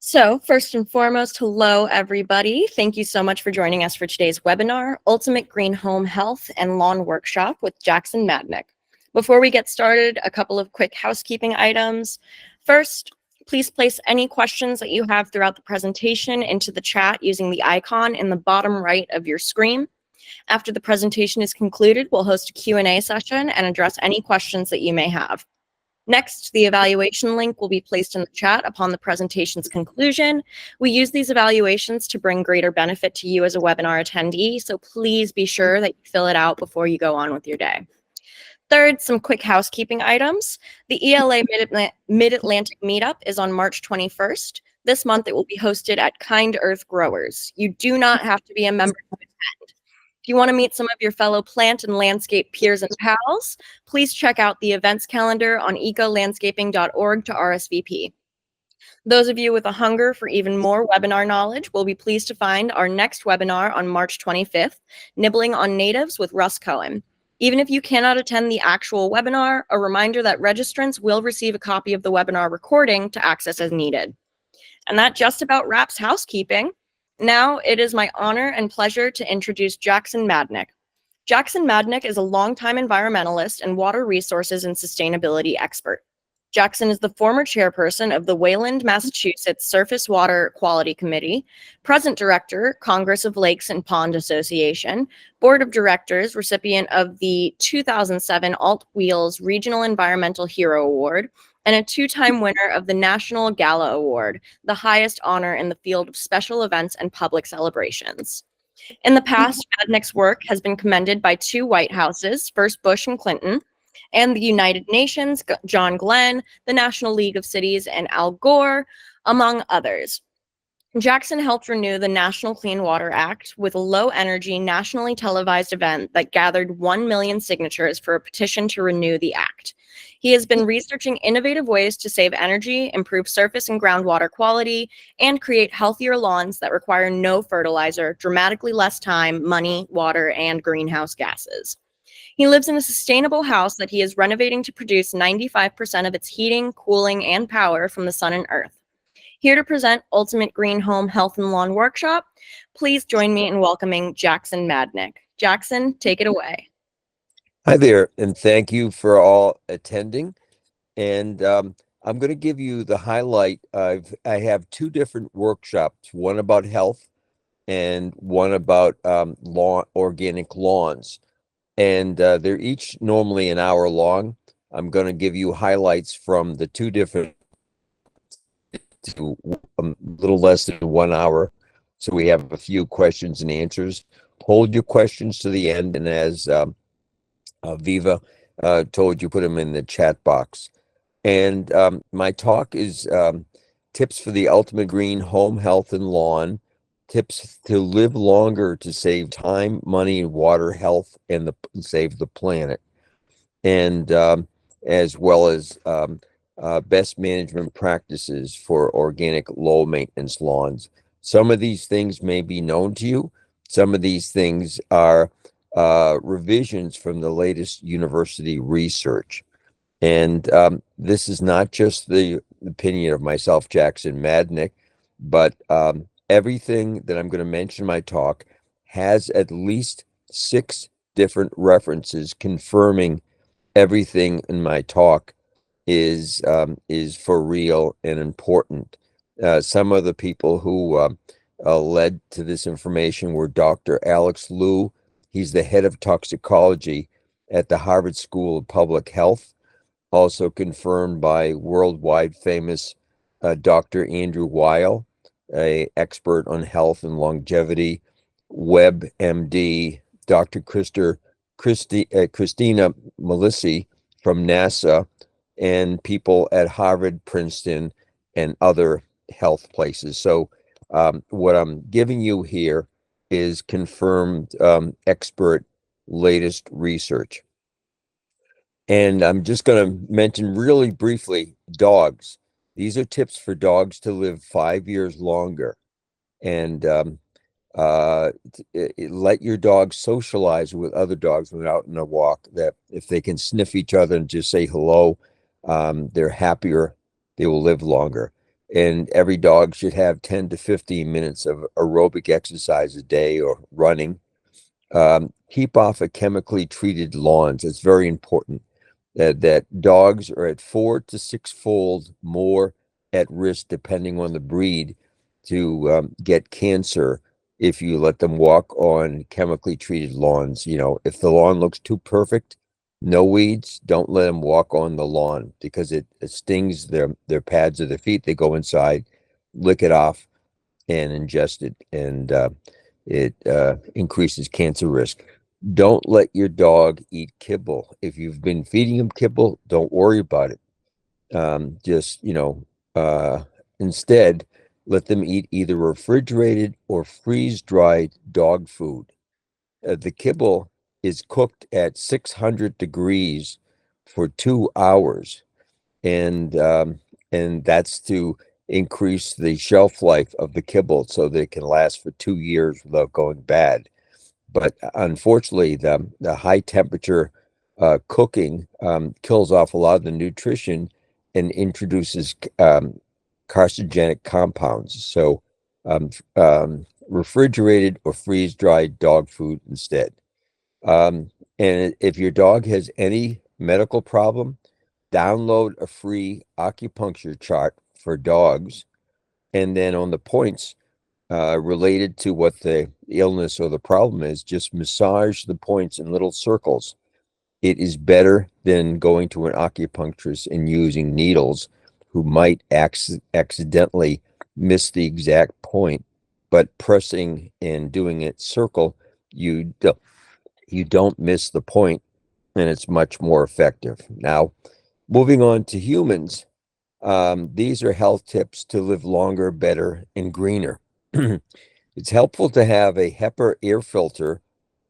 So, first and foremost, hello everybody. Thank you so much for joining us for today's webinar, Ultimate Green Home Health and Lawn Workshop with Jackson Madnick. Before we get started, a couple of quick housekeeping items. First, please place any questions that you have throughout the presentation into the chat using the icon in the bottom right of your screen. After the presentation is concluded, we'll host a Q&A session and address any questions that you may have. Next, the evaluation link will be placed in the chat upon the presentation's conclusion. We use these evaluations to bring greater benefit to you as a webinar attendee, so please be sure that you fill it out before you go on with your day. Third, some quick housekeeping items. The ELA Mid-Atlantic Meetup is on March 21st. This month, it will be hosted at Kind Earth Growers. You do not have to be a member to attend. If you want to meet some of your fellow plant and landscape peers and pals, please check out the events calendar on ecolandscaping.org to RSVP. Those of you with a hunger for even more webinar knowledge will be pleased to find our next webinar on March 25th, Nibbling on Natives with Russ Cohen. Even if you cannot attend the actual webinar, a reminder that registrants will receive a copy of the webinar recording to access as needed. And that just about wraps housekeeping. Now it is my honor and pleasure to introduce Jackson Madnick. Jackson Madnick is a longtime environmentalist and water resources and sustainability expert. Jackson is the former chairperson of the Wayland, Massachusetts Surface Water Quality Committee, present director, Congress of Lakes and Pond Association, board of directors, recipient of the 2007 Alt Wheels Regional Environmental Hero Award, and a two-time winner of the National Gala Award, the highest honor in the field of special events and public celebrations. In the past, Madnick's work has been commended by two White Houses, first Bush and Clinton, and the United Nations, John Glenn, the National League of Cities, and Al Gore, among others. Jackson helped renew the National Clean Water Act with a low-energy, nationally televised event that gathered 1 million signatures for a petition to renew the act. He has been researching innovative ways to save energy, improve surface and groundwater quality, and create healthier lawns that require no fertilizer, dramatically less time, money, water, and greenhouse gases. He lives in a sustainable house that he is renovating to produce 95% of its heating, cooling, and power from the sun and earth. Here to present Ultimate Green Home Health and Lawn Workshop, please join me in welcoming Jackson Madnick. Jackson, take it away. Hi there, and thank you for all attending. And I'm going to give you the highlight. I have two different workshops, one about health and one about organic lawns. And they're each normally an hour long. I'm going to give you highlights from the two different to a little less than 1 hour. So we have a few questions and answers. Hold your questions to the end, and as Viva told you, put them in the chat box. And my talk is tips for the ultimate green home, health, and lawn, tips to live longer to save time, money, water, health, and save the planet, and as well as best management practices for organic low maintenance lawns. Some of these things may be known to you. Some of these things are revisions from the latest university research. And this is not just the opinion of myself, Jackson Madnick, but everything that I'm going to mention in my talk has at least 6 different references confirming everything in my talk is for real and important. Some of the people who led to this information were Dr. Alex Liu. He's the head of toxicology at the Harvard School of Public Health, also confirmed by worldwide famous Dr. Andrew Weil, an expert on health and longevity, WebMD, Dr. Christina Melissi from NASA, and people at Harvard, Princeton, and other health places. So what I'm giving you here is confirmed expert latest research. And I'm just going to mention really briefly dogs. These are tips for dogs to live 5 years longer. And let your dog socialize with other dogs when out on a walk, that if they can sniff each other and just say hello, they're happier, they will live longer. and every dog should have 10 to 15 minutes of aerobic exercise a day or running. Keep off of chemically treated lawns. It's very important that dogs are at 4 to 6 fold more at risk, depending on the breed, to get cancer if you let them walk on chemically treated lawns. If the lawn looks too perfect, no weeds, don't let them walk on the lawn because it stings their pads of their feet. They go inside, lick it off, and ingest it, and it increases cancer risk. Don't let your dog eat kibble. If you've been feeding him kibble, don't worry about it. Just, instead, let them eat either refrigerated or freeze-dried dog food. The kibble is cooked at 600 degrees for 2 hours, and that's to increase the shelf life of the kibble so that it can last for 2 years without going bad. But unfortunately, the high temperature cooking kills off a lot of the nutrition and introduces carcinogenic compounds. So refrigerated or freeze dried dog food instead. And if your dog has any medical problem, download a free acupuncture chart for dogs. And then on the points related to what the illness or the problem is, just massage the points in little circles. It is better than going to an acupuncturist and using needles who might accidentally miss the exact point, but pressing and doing it circle, you don't miss the point, and it's much more effective. Now, moving on to humans, these are health tips to live longer, better, and greener. It's helpful to have a HEPA air filter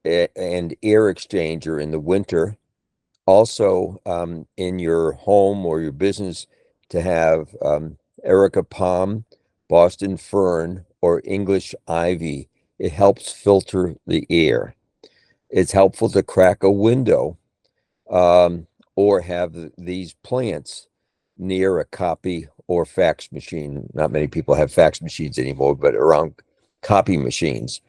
and air exchanger in the winter. Also, in your home or your business, to have Erica palm, Boston fern, or English ivy. It helps filter the air. It's helpful to crack a window or have these plants near a copy or fax machine. Not many people have fax machines anymore, but around copy machines.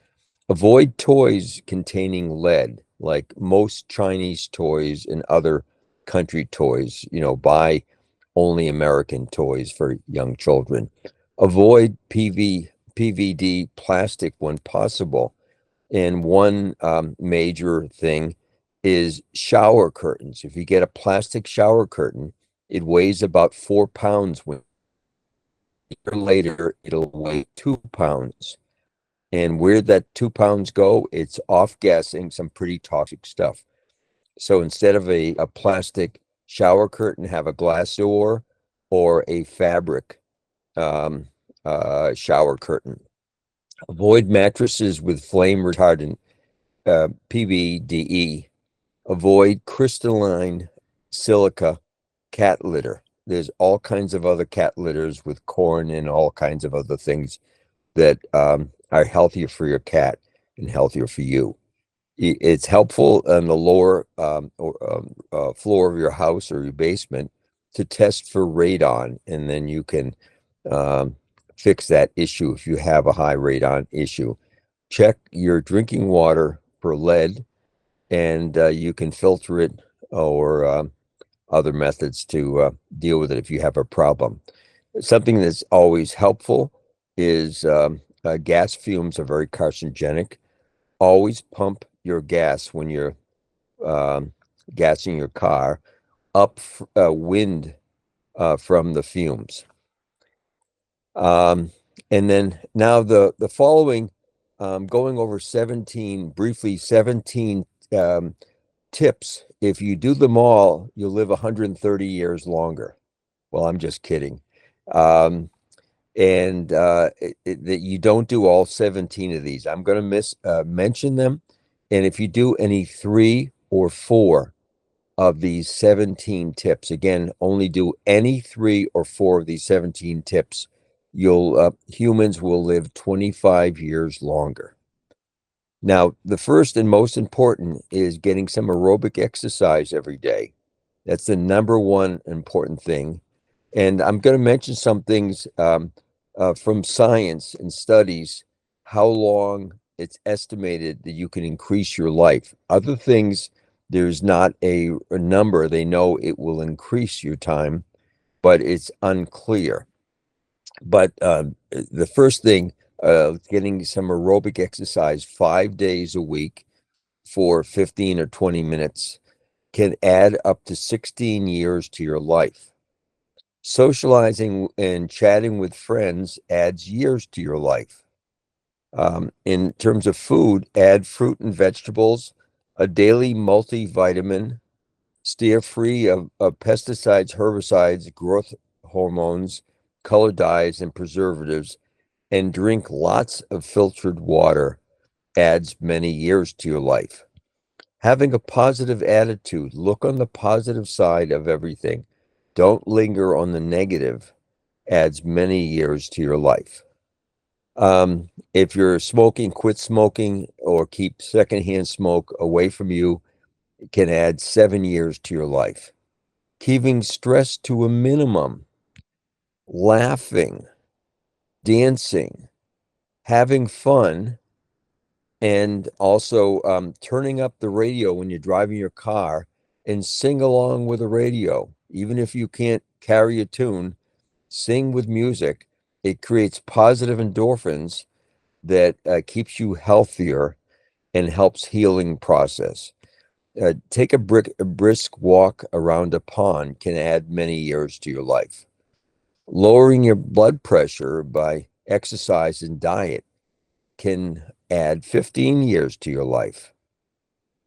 Avoid toys containing lead, like most Chinese toys and other country toys. Buy only American toys for young children. Avoid PVD plastic when possible. And one major thing is shower curtains. If you get a plastic shower curtain, it weighs about 4 pounds. When a year later, it'll weigh 2 pounds. And where that 2 pounds go, it's off-gassing some pretty toxic stuff. So instead of a plastic shower curtain, have a glass door or a fabric shower curtain. Avoid mattresses with flame retardant PVDE. Avoid crystalline silica cat litter. There's all kinds of other cat litters with corn and all kinds of other things that are healthier for your cat and healthier for you. It's helpful on the lower floor of your house or your basement to test for radon, and then you can um, fix that issue if you have a high radon issue. Check your drinking water for lead, and you can filter it or other methods to deal with it if you have a problem. Something that's always helpful is gas fumes are very carcinogenic. Always pump your gas when you're gassing your car up wind from the fumes. And then now the following, going over 17 tips. If you do them all, you'll live 130 years longer. Well, I'm just kidding. And that you don't do all 17 of these. I'm going to mention them. And if you do any 3 or 4 of these 17 tips, again, only do any 3 or 4 of these 17 tips, humans will live 25 years longer. Now, the first and most important is getting some aerobic exercise every day. That's the number one important thing. And I'm going to mention some things from science and studies, how long it's estimated that you can increase your life. Other things, there's not a number. They know it will increase your time, but it's unclear. But the first thing, getting some aerobic exercise 5 days a week for 15 or 20 minutes can add up to 16 years to your life. Socializing and chatting with friends adds years to your life. In terms of food, add fruit and vegetables, a daily multivitamin, steer free of pesticides, herbicides, growth hormones, color dyes, and preservatives, and drink lots of filtered water adds many years to your life. Having a positive attitude, look on the positive side of everything. Don't linger on the negative, adds many years to your life. If you're smoking, quit smoking or keep secondhand smoke away from you. It can add 7 years to your life. Keeping stress to a minimum, laughing, dancing, having fun, and also turning up the radio when you're driving your car and sing along with the radio. Even if you can't carry a tune, sing with music. It creates positive endorphins that keeps you healthier and helps healing process. Take a brisk walk around a pond can add many years to your life. Lowering your blood pressure by exercise and diet can add 15 years to your life.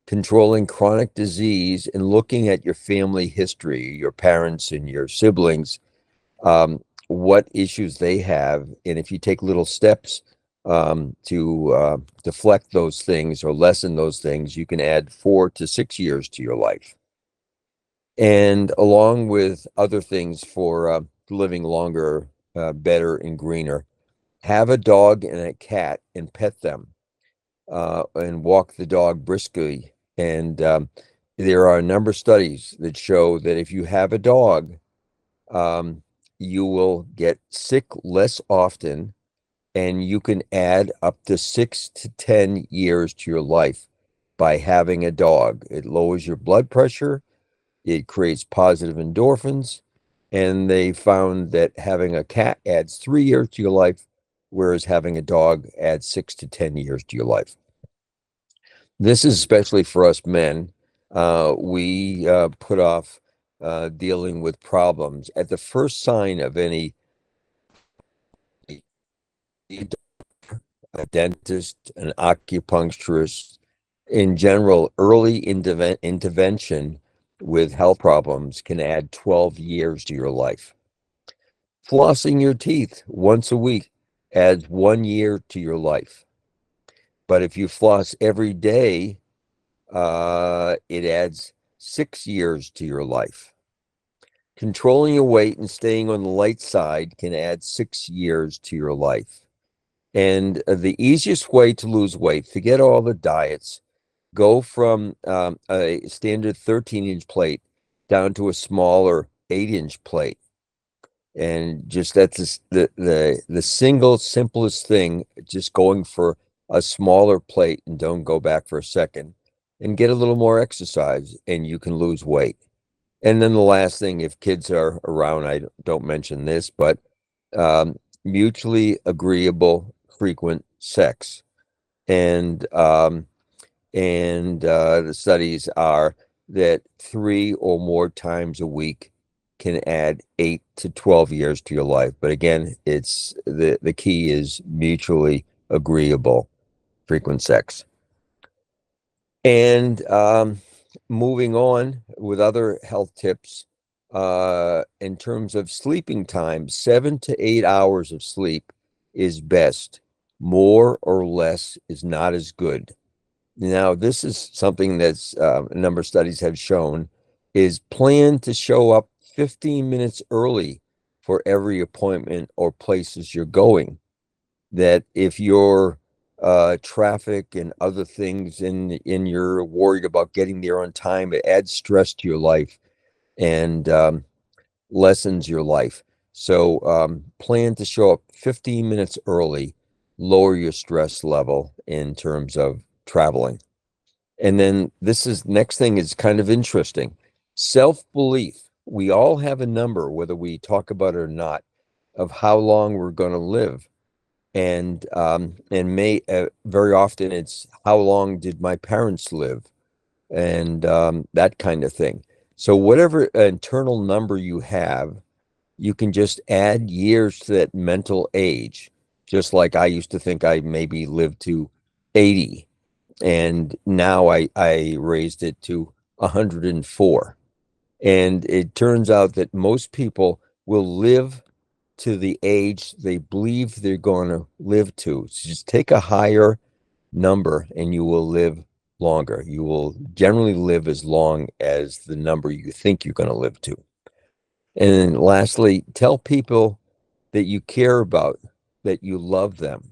Controlling chronic disease and looking at your family history, your parents and your siblings, what issues they have. And if you take little steps to deflect those things or lessen those things, you can add 4 to 6 years to your life. And along with other things for living longer, better, and greener, have a dog and a cat and pet them and walk the dog briskly. And there are a number of studies that show that if you have a dog, um, you will get sick less often, and you can add up to 6 to 10 years to your life by having a dog. It lowers your blood pressure, it creates positive endorphins, and they found that having a cat adds 3 years to your life, whereas having a dog adds 6 to 10 years to your life. This is especially for us men. We put off dealing with problems. At the first sign of any, a dentist, an acupuncturist, in general, early intervention with health problems can add 12 years to your life. Flossing your teeth once a week adds 1 year to your life. But if you floss every day, it adds 6 years to your life. Controlling your weight and staying on the light side can add 6 years to your life. And the easiest way to lose weight, forget all the diets, go from a standard 13-inch plate down to a smaller 8-inch plate. And just that's the single simplest thing, just going for a smaller plate and don't go back for a second and get a little more exercise and you can lose weight. And then the last thing, if kids are around, I don't mention this, but mutually agreeable frequent sex. And the studies are that 3 or more times a week can add 8 to 12 years to your life. But again, it's the key is mutually agreeable frequent sex. And moving on with other health tips, in terms of sleeping time, 7 to 8 hours of sleep is best. More or less is not as good. Now, this is something that's a number of studies have shown is plan to show up 15 minutes early for every appointment or places you're going. That if you're traffic and other things in you're worried about getting there on time, it adds stress to your life. And lessens your life. So plan to show up 15 minutes early, lower your stress level in terms of traveling. And then this is next thing is kind of interesting. Self-belief. We all have a number, whether we talk about it or not, of how long we're going to live. And may very often it's how long did my parents live, and that kind of thing. So whatever internal number you have, you can just add years to that mental age. Just like I used to think I maybe lived to 80, and now I raised it to 104. And it turns out that most people will live to the age they believe they're going to live to. So just take a higher number and you will live longer. You will generally live as long as the number you think you're going to live to. And then lastly, tell people that you care about, that you love them,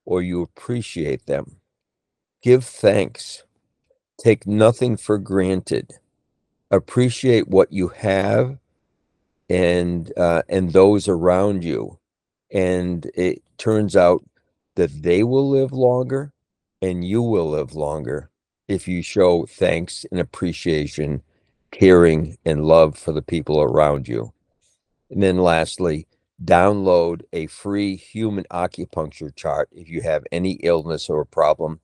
or you appreciate them. Give thanks. Take nothing for granted. Appreciate what you have and those around you. And it turns out that they will live longer and you will live longer if you show thanks and appreciation, caring and love for the people around you. And then lastly, download a free human acupuncture chart if you have any illness or problem,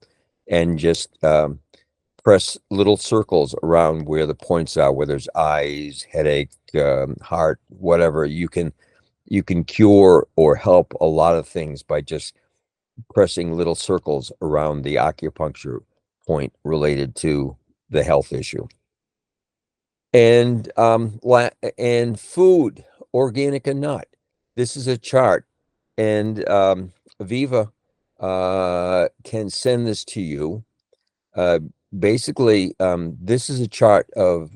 and just press little circles around where the points are, where there's eyes, headache, heart, whatever. You can cure or help a lot of things by just pressing little circles around the acupuncture point related to the health issue. And food, organic and not. This is a chart, and Viva can send this to you. Uh, Basically, this is a chart of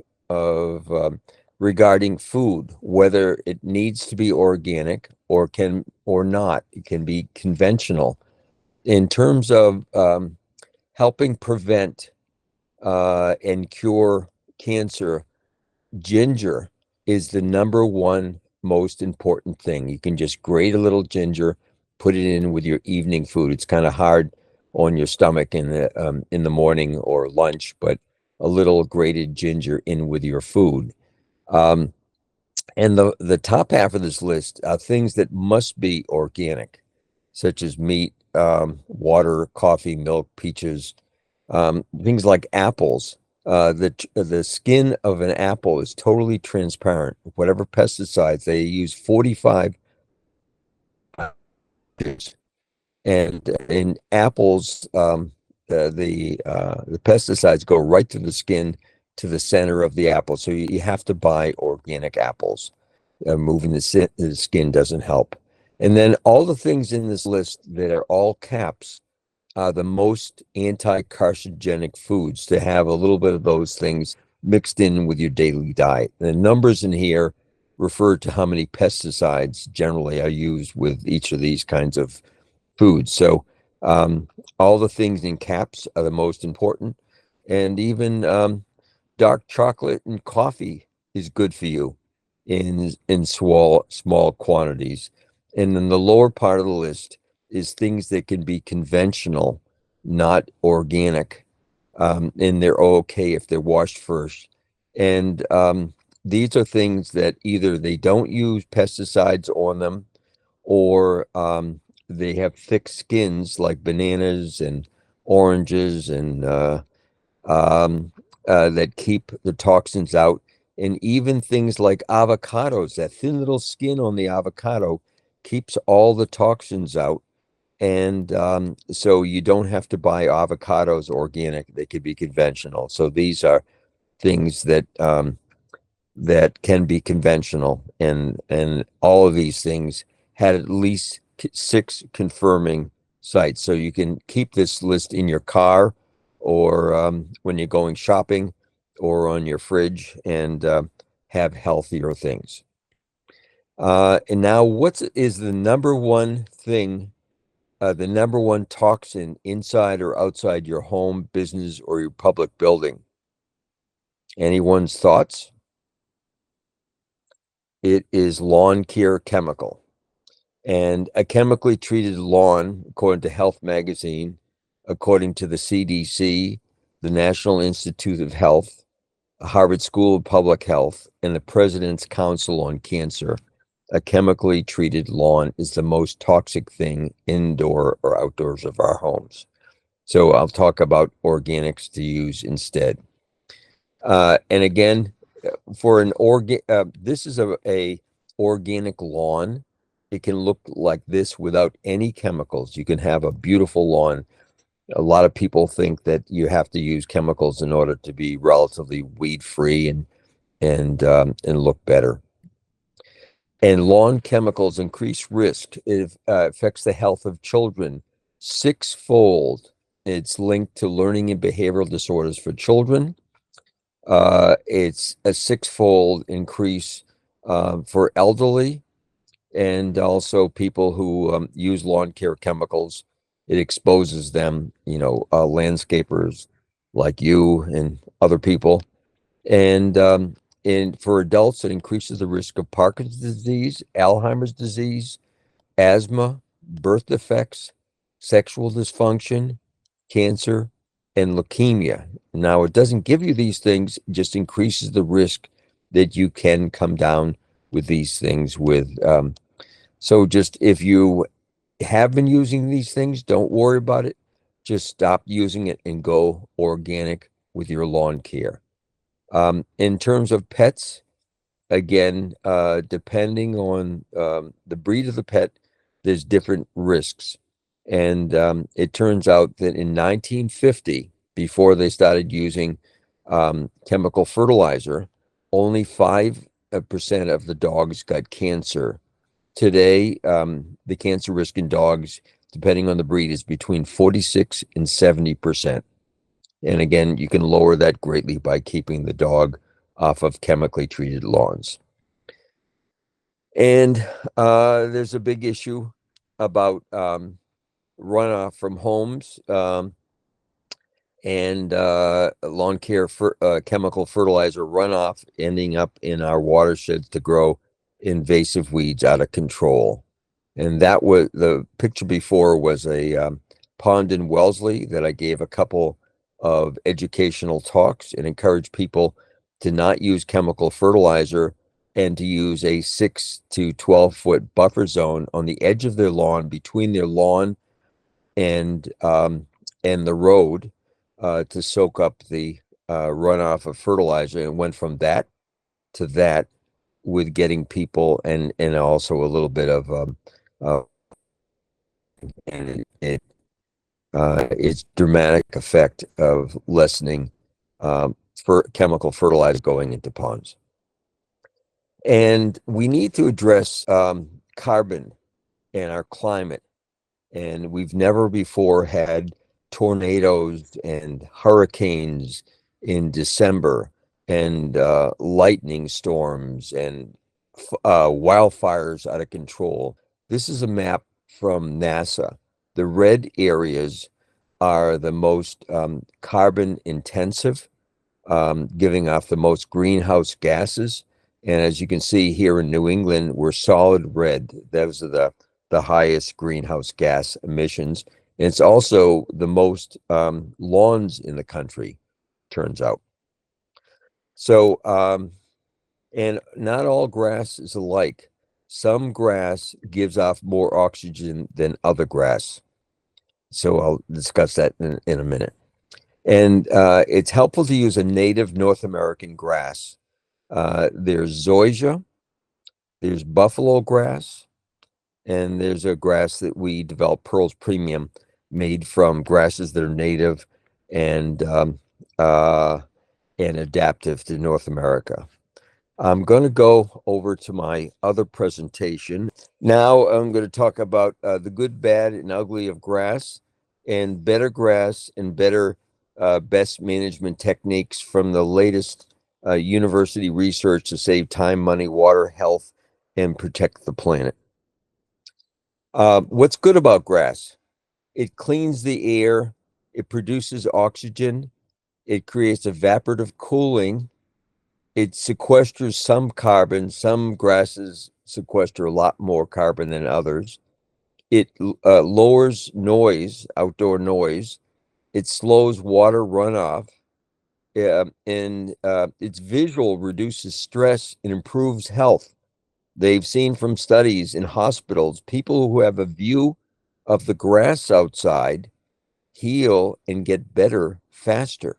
regarding food, whether it needs to be organic or can or not. It can be conventional in terms of helping prevent and cure cancer. Ginger is the number one most important thing. You can just grate a little ginger, put it in with your evening food. It's kind of hard on your stomach in the morning or lunch, but a little grated ginger in with your food. Um, and the top half of this list are things that must be organic, such as meat, water, coffee, milk, peaches, things like apples. The skin of an apple is totally transparent. Whatever pesticides they use, 45 and in apples, the pesticides go right to the skin, to the center of the apple. So you have to buy organic apples. Moving the skin doesn't help. And then all the things in this list that are all caps are the most anti-carcinogenic foods, to have a little bit of those things mixed in with your daily diet. The numbers in here refer to how many pesticides generally are used with each of these kinds of foods. So all the things in caps are the most important. And even dark chocolate and coffee is good for you in small quantities. And then the lower part of the list is things that can be conventional, not organic, and they're okay if they're washed first. And these are things that either they don't use pesticides on them, or they have thick skins, like bananas and oranges and that keep the toxins out. And even things like avocados, that thin little skin on the avocado keeps all the toxins out. And so you don't have to buy avocados organic. They could be conventional. So these are things that can be conventional. And all of these things had at least 6 confirming sites. So you can keep this list in your car, or when you're going shopping, or on your fridge, and have healthier things. And now, what is the number one thing, the number one toxin inside or outside your home, business, or your public building? Anyone's thoughts? It is lawn care chemical. And a chemically treated lawn, according to Health Magazine, according to the CDC, the National Institute of Health, Harvard School of Public Health, and the President's Council on Cancer, a chemically treated lawn is the most toxic thing indoor or outdoors of our homes. So I'll talk about organics to use instead. And again, for an this is a organic lawn. It can look like this without any chemicals. You can have a beautiful lawn. A lot of people think that you have to use chemicals in order to be relatively weed free and look better. And lawn chemicals increase risk. It affects the health of children sixfold. It's linked to learning and behavioral disorders for children. It's a sixfold increase for elderly and also people who use lawn care chemicals. It exposes them, landscapers like you and other people. And for adults, it increases the risk of Parkinson's disease, Alzheimer's disease, asthma, birth defects, sexual dysfunction, cancer, and leukemia. Now, it doesn't give you these things, it just increases the risk that you can come down with these things so just if you have been using these things, don't worry about it. Just stop using it and go organic with your lawn care. In terms of pets, again, depending on the breed of the pet, there's different risks. And it turns out that in 1950, before they started using chemical fertilizer, only 5% of the dogs got cancer. Today, the cancer risk in dogs, depending on the breed, is between 46 and 70%. And again, you can lower that greatly by keeping the dog off of chemically treated lawns. And there's a big issue about runoff from homes and lawn care chemical fertilizer runoff ending up in our watersheds to grow invasive weeds out of control. And that was the picture before was a pond in Wellesley that I gave a couple of educational talks and encouraged people to not use chemical fertilizer and to use a 6 to 12-foot buffer zone on the edge of their lawn between their lawn and the road to soak up the runoff of fertilizer, and went from that to that with getting people and also a little bit of uh, and it's dramatic effect of lessening for chemical fertilizer going into ponds. And we need to address carbon and our climate. And we've never before had tornadoes and hurricanes in December and lightning storms and wildfires out of control. This is a map from NASA. The red areas are the most carbon intensive, giving off the most greenhouse gases. And as you can see here in New England, we're solid red. Those are the highest greenhouse gas emissions. And it's also the most lawns in the country, turns out. So, and not all grass is alike. Some grass gives off more oxygen than other grass. So I'll discuss that in a minute. And it's helpful to use a native North American grass. There's zoysia, there's buffalo grass, and there's a grass that we developed, Pearls Premium, made from grasses that are native and adaptive to North America. I'm going to go over to my other presentation. Now I'm going to talk about the good, bad, and ugly of grass and better grass and better best management techniques from the latest university research to save time, money, water, health, and protect the planet. What's good about grass? It cleans the air. It produces oxygen. It creates evaporative cooling. it sequesters some carbon. Some grasses sequester a lot more carbon than others. It lowers noise, outdoor noise. It slows water runoff. And its visual reduces stress and improves health. They've seen from studies in hospitals, people who have a view of the grass outside heal and get better faster.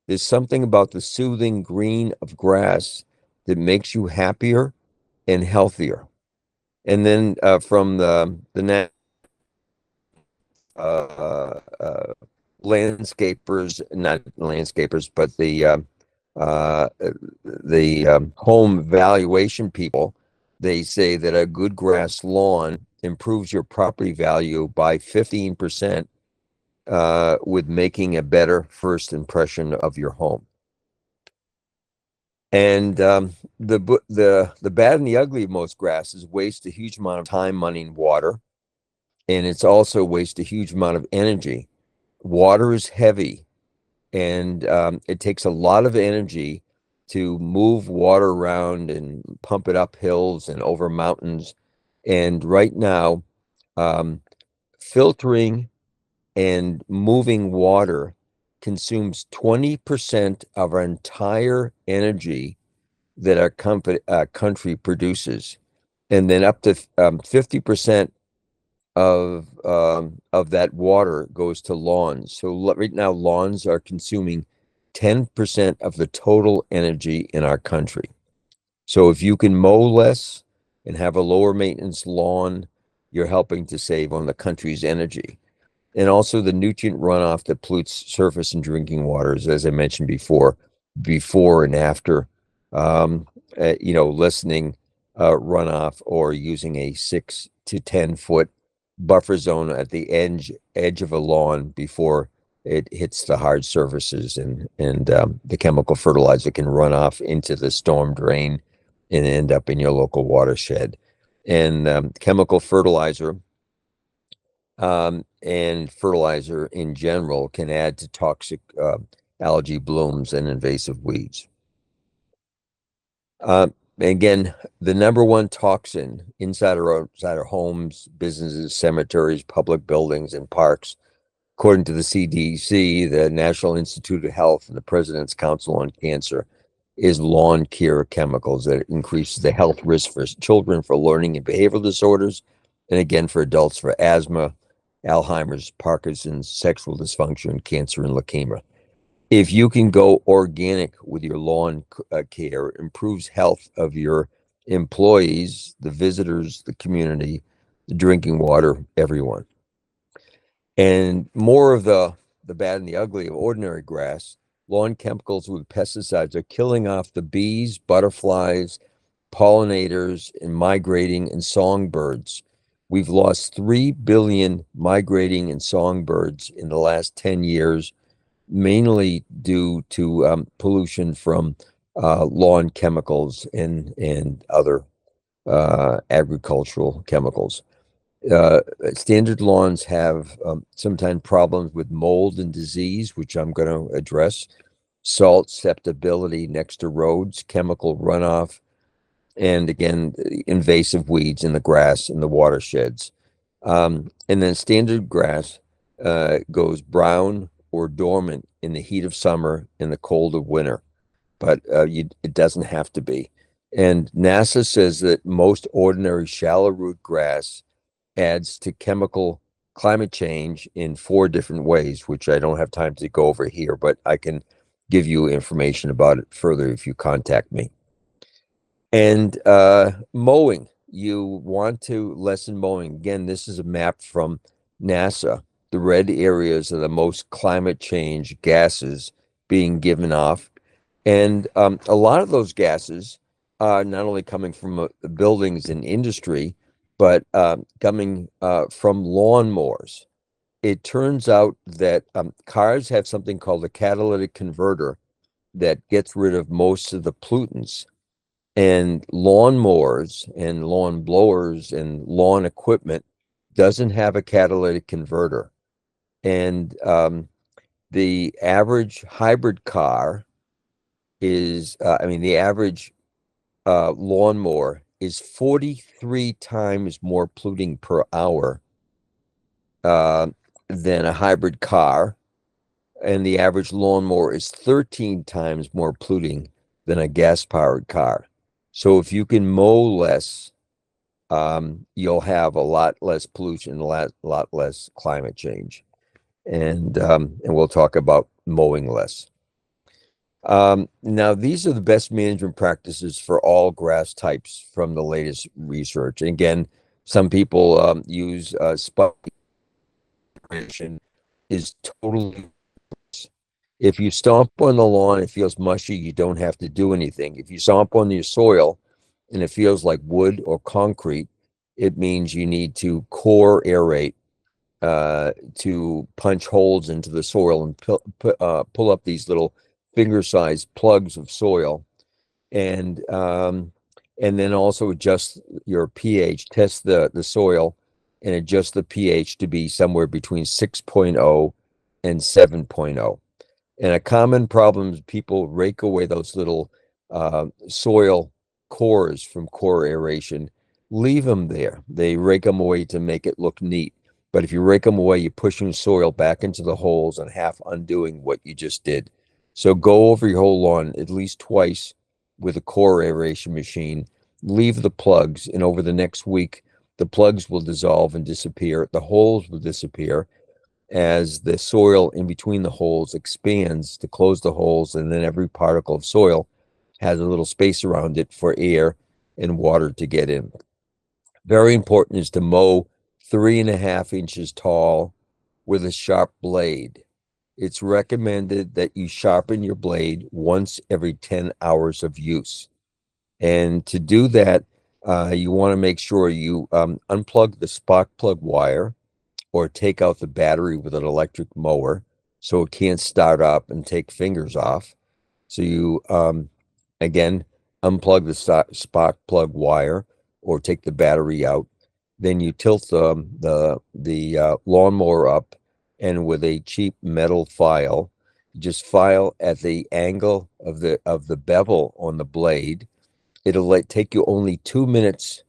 There's something about the soothing green of grass that makes you happier and healthier. And then from the uh, uh, landscapers, not landscapers, but uh, home valuation people, they say that a good grass lawn improves your property value by 15% with making a better first impression of your home. And the bad and the ugly of most grasses waste a huge amount of time, money, and water, and it's also waste a huge amount of energy. Water is heavy, and it takes a lot of energy to move water around and pump it up hills and over mountains. And right now, um, filtering and moving water consumes 20% of our entire energy that our country produces, and then up to 50% of that water goes to lawns. So right now, lawns are consuming 10% of the total energy in our country. So if you can mow less and have a lower maintenance lawn, you're helping to save on the country's energy. And also the nutrient runoff that pollutes surface and drinking waters, as I mentioned before and after, lessening runoff or using a 6 to 10 foot buffer zone at the edge of a lawn before it hits the hard surfaces, and the chemical fertilizer can run off into the storm drain and end up in your local watershed. And chemical fertilizer and fertilizer in general can add to toxic algae blooms and invasive weeds. Uh, Again, the number one toxin inside or outside our homes, businesses, cemeteries, public buildings, and parks, according to the CDC, the National Institute of Health, and the President's Council on Cancer, is lawn care chemicals that increase the health risk for children for learning and behavioral disorders, and again for adults for asthma, Alzheimer's, Parkinson's, sexual dysfunction, cancer, and leukemia. If you can go organic with your lawn care, it improves health of your employees, the visitors, the community, the drinking water, everyone. And more of the bad and the ugly of ordinary grass, lawn chemicals with pesticides are killing off the bees, butterflies, pollinators, and migrating and songbirds. We've lost 3 billion migrating and songbirds in the last 10 years, mainly due to pollution from lawn chemicals and other agricultural chemicals. Uh, Standard lawns have sometimes problems with mold and disease, which I'm going to address, salt susceptibility next to roads, chemical runoff, and again, invasive weeds in the grass in the watersheds. And then standard grass goes brown or dormant in the heat of summer and the cold of winter, but it doesn't have to be. And NASA says that most ordinary shallow root grass adds to chemical climate change in 4 different ways, which I don't have time to go over here, but I can give you information about it further if you contact me. And mowing, you want to lessen mowing. Again, this is a map from NASA. The red areas are the most climate change gases being given off. And a lot of those gases are not only coming from buildings and industry, but coming from lawnmowers. It turns out that cars have something called a catalytic converter that gets rid of most of the pollutants. And lawnmowers and lawn blowers and lawn equipment doesn't have a catalytic converter. And the average hybrid car is, I mean, the average lawnmower is 43 times more polluting per hour uh, than a hybrid car, and the average lawnmower is 13 times more polluting than a gas-powered car. So if you can mow less, you'll have a lot less pollution, a lot less climate change, and we'll talk about mowing less. Now, these are the best management practices for all grass types from the latest research. And again, some people use spot prevention is totally. If you stomp on the lawn, it feels mushy, you don't have to do anything. If you stomp on your soil and it feels like wood or concrete, it means you need to core aerate to punch holes into the soil and pull up these little finger-sized plugs of soil, and and then also adjust your pH, test the soil, and adjust the pH to be somewhere between 6.0 and 7.0. And a common problem is people rake away those little soil cores from core aeration. Leave them there. They rake them away to make it look neat. But if you rake them away, you're pushing soil back into the holes and half undoing what you just did. So go over your whole lawn at least twice with a core aeration machine. Leave the plugs, and over the next week, the plugs will dissolve and disappear. The holes will disappear as the soil in between the holes expands to close the holes, and then every particle of soil has a little space around it for air and water to get in. Very important is to mow 3.5 inches tall with a sharp blade. It's recommended that you sharpen your blade once every 10 hours of use. And to do that, you want to make sure you unplug the spark plug wire or take out the battery with an electric mower so it can't start up and take fingers off. So you, again, unplug the spark plug wire or take the battery out. Then you tilt the lawnmower up, and with a cheap metal file, just file at the angle of the bevel on the blade. It'll take you only 2 minutes,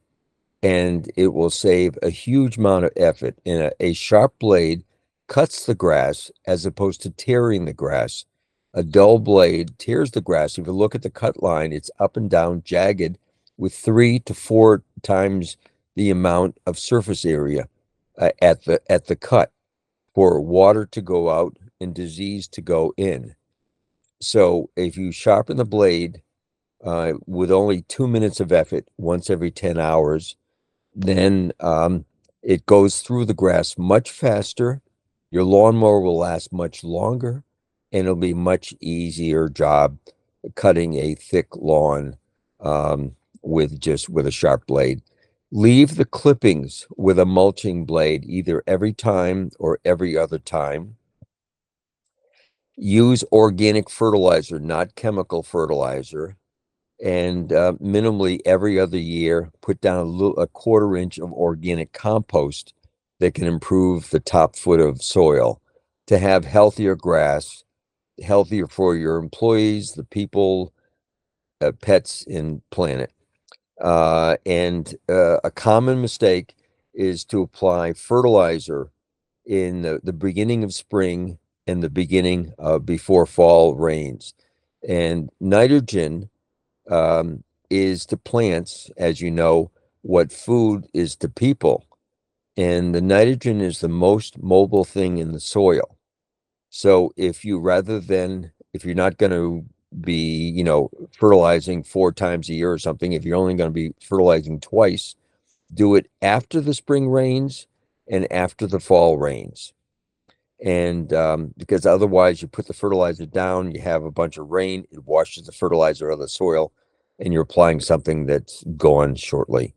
and it will save a huge amount of effort. And a sharp blade cuts the grass as opposed to tearing the grass. A dull blade tears the grass. If you look at the cut line, it's up and down, jagged, with 3 to 4 times the amount of surface area at the cut for water to go out and disease to go in. So if you sharpen the blade with only 2 minutes of effort once every 10 hours, then it goes through the grass much faster. Your lawnmower will last much longer, and it'll be much easier job cutting a thick lawn with a sharp blade. Leave the clippings with a mulching blade either every time or every other time. Use organic fertilizer, not chemical fertilizer, and minimally every other year, put down a 1/4 inch of organic compost that can improve the top foot of soil to have healthier grass, healthier for your employees, the people, pets, and planet. And a common mistake is to apply fertilizer in the beginning of spring and the beginning of before fall rains. And nitrogen is to plants, as you know, what food is to people. And the nitrogen is the most mobile thing in the soil. So if you're not going to be, fertilizing 4 times a year or something, if you're only going to be fertilizing twice, do it after the spring rains and after the fall rains. And because otherwise you put the fertilizer down, you have a bunch of rain, it washes the fertilizer out of the soil, and you're applying something that's gone shortly.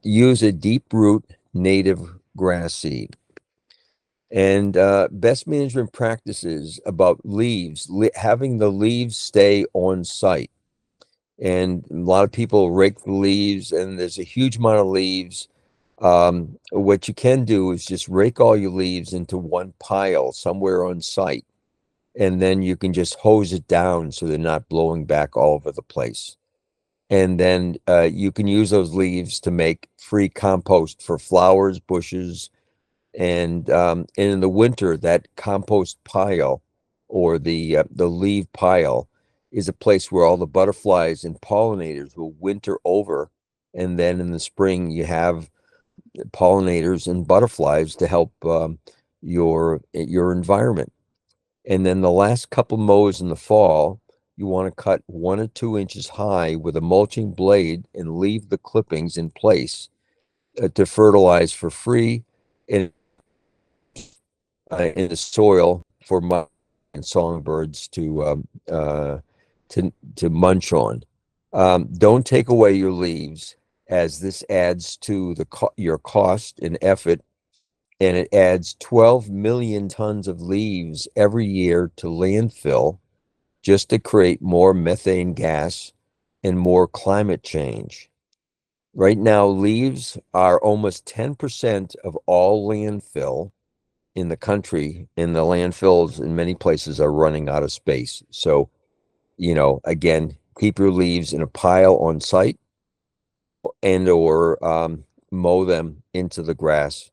Use a deep root native grass seed. And best management practices about leaves, having the leaves stay on site. And a lot of people rake the leaves, and there's a huge amount of leaves. What you can do is just rake all your leaves into one pile somewhere on site. and then you can just hose it down so they're not blowing back all over the place. And then you can use those leaves to make free compost for flowers, bushes, and in the winter, that compost pile or the leaf pile is a place where all the butterflies and pollinators will winter over. And then in the spring, you have pollinators and butterflies to help your environment. And then the last couple mows in the fall, you want to cut 1 or 2 inches high with a mulching blade and leave the clippings in place to fertilize for free and in the soil for and songbirds to munch on. Don't take away your leaves, as this adds to your cost and effort, and it adds 12 million tons of leaves every year to landfill just to create more methane gas and more climate change. Right now, leaves are almost 10% of all landfill in the country, and the landfills in many places are running out of space. So, again, keep your leaves in a pile on site and or mow them into the grass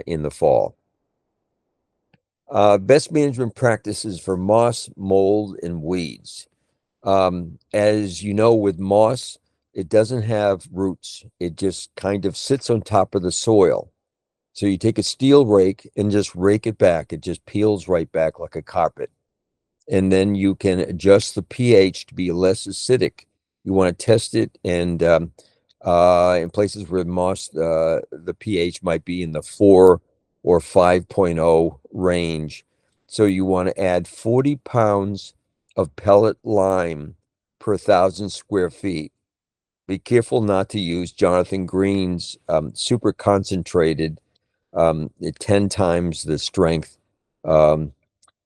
in the fall. Best management practices for moss, mold, and weeds. As you know, with moss, it doesn't have roots. It just kind of sits on top of the soil. So you take a steel rake and just rake it back. It just peels right back like a carpet. And then you can adjust the pH to be less acidic. You want to test it, and in places where moss, the pH might be in the 4 or 5.0 range. So you want to add 40 pounds of pellet lime per 1,000 square feet. Be careful not to use Jonathan Green's super concentrated 10 times the strength um,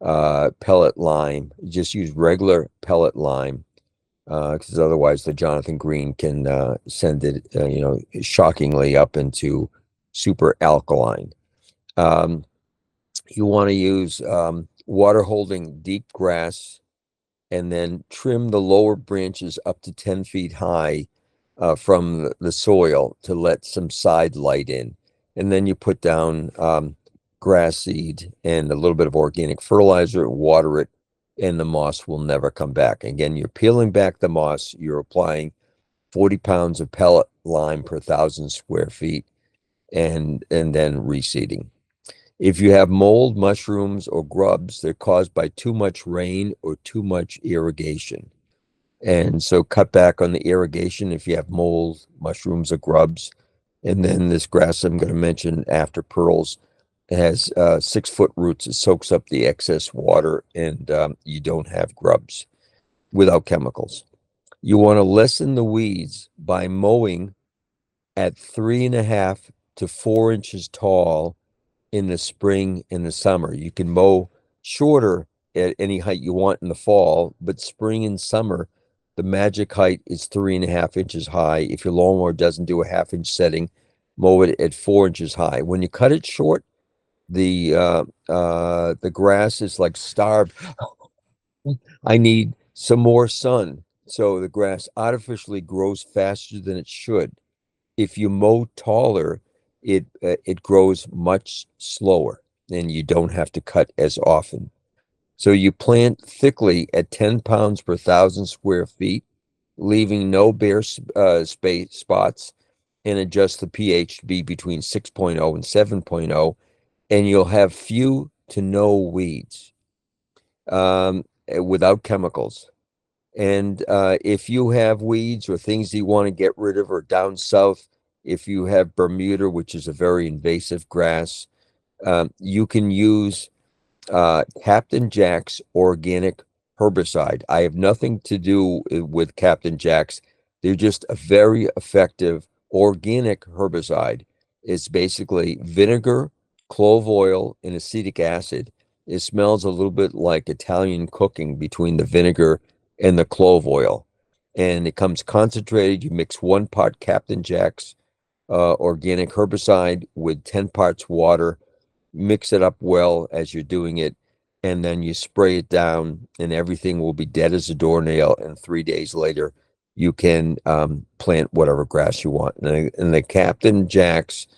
pellet lime. Just use regular pellet lime because otherwise the Jonathan Green can send it, shockingly up into super alkaline. Um, you want to use water holding deep grass and then trim the lower branches up to 10 feet high from the soil to let some side light in. And then you put down grass seed and a little bit of organic fertilizer, water it, and the moss will never come back. Again, you're peeling back the moss, you're applying 40 pounds of pellet lime per 1,000 square feet, and then reseeding. If you have mold, mushrooms, or grubs, they're caused by too much rain or too much irrigation. And so cut back on the irrigation if you have mold, mushrooms, or grubs. And then this grass I'm going to mention, after pearls, has 6-foot roots. It soaks up the excess water, and you don't have grubs without chemicals. You want to lessen the weeds by mowing at 3.5 to 4 inches tall in the spring and the summer. You can mow shorter at any height you want in the fall, but spring and summer, the magic height is 3.5 inches high. If your lawnmower doesn't do a 1/2 inch setting, mow it at 4 inches high. When you cut it short, the grass is like starved. I need some more sun. So the grass artificially grows faster than it should. If you mow taller, it grows much slower, and you don't have to cut as often. So you plant thickly at 10 pounds per 1,000 square feet, leaving no bare space spots, and adjust the pH to be between 6.0 and 7.0, and you'll have few to no weeds without chemicals. And if you have weeds or things you want to get rid of, or down south, if you have Bermuda, which is a very invasive grass, you can use Captain Jack's organic herbicide. I have nothing to do with Captain Jack's. They're just a very effective organic herbicide. It's basically vinegar, clove oil, and acetic acid. It smells a little bit like Italian cooking between the vinegar and the clove oil. And it comes concentrated. You mix 1 part Captain Jack's organic herbicide with 10 parts water, mix it up well as you're doing it, and then you spray it down, and everything will be dead as a doornail. And 3 days later, you can plant whatever grass you want. And the Captain Jack's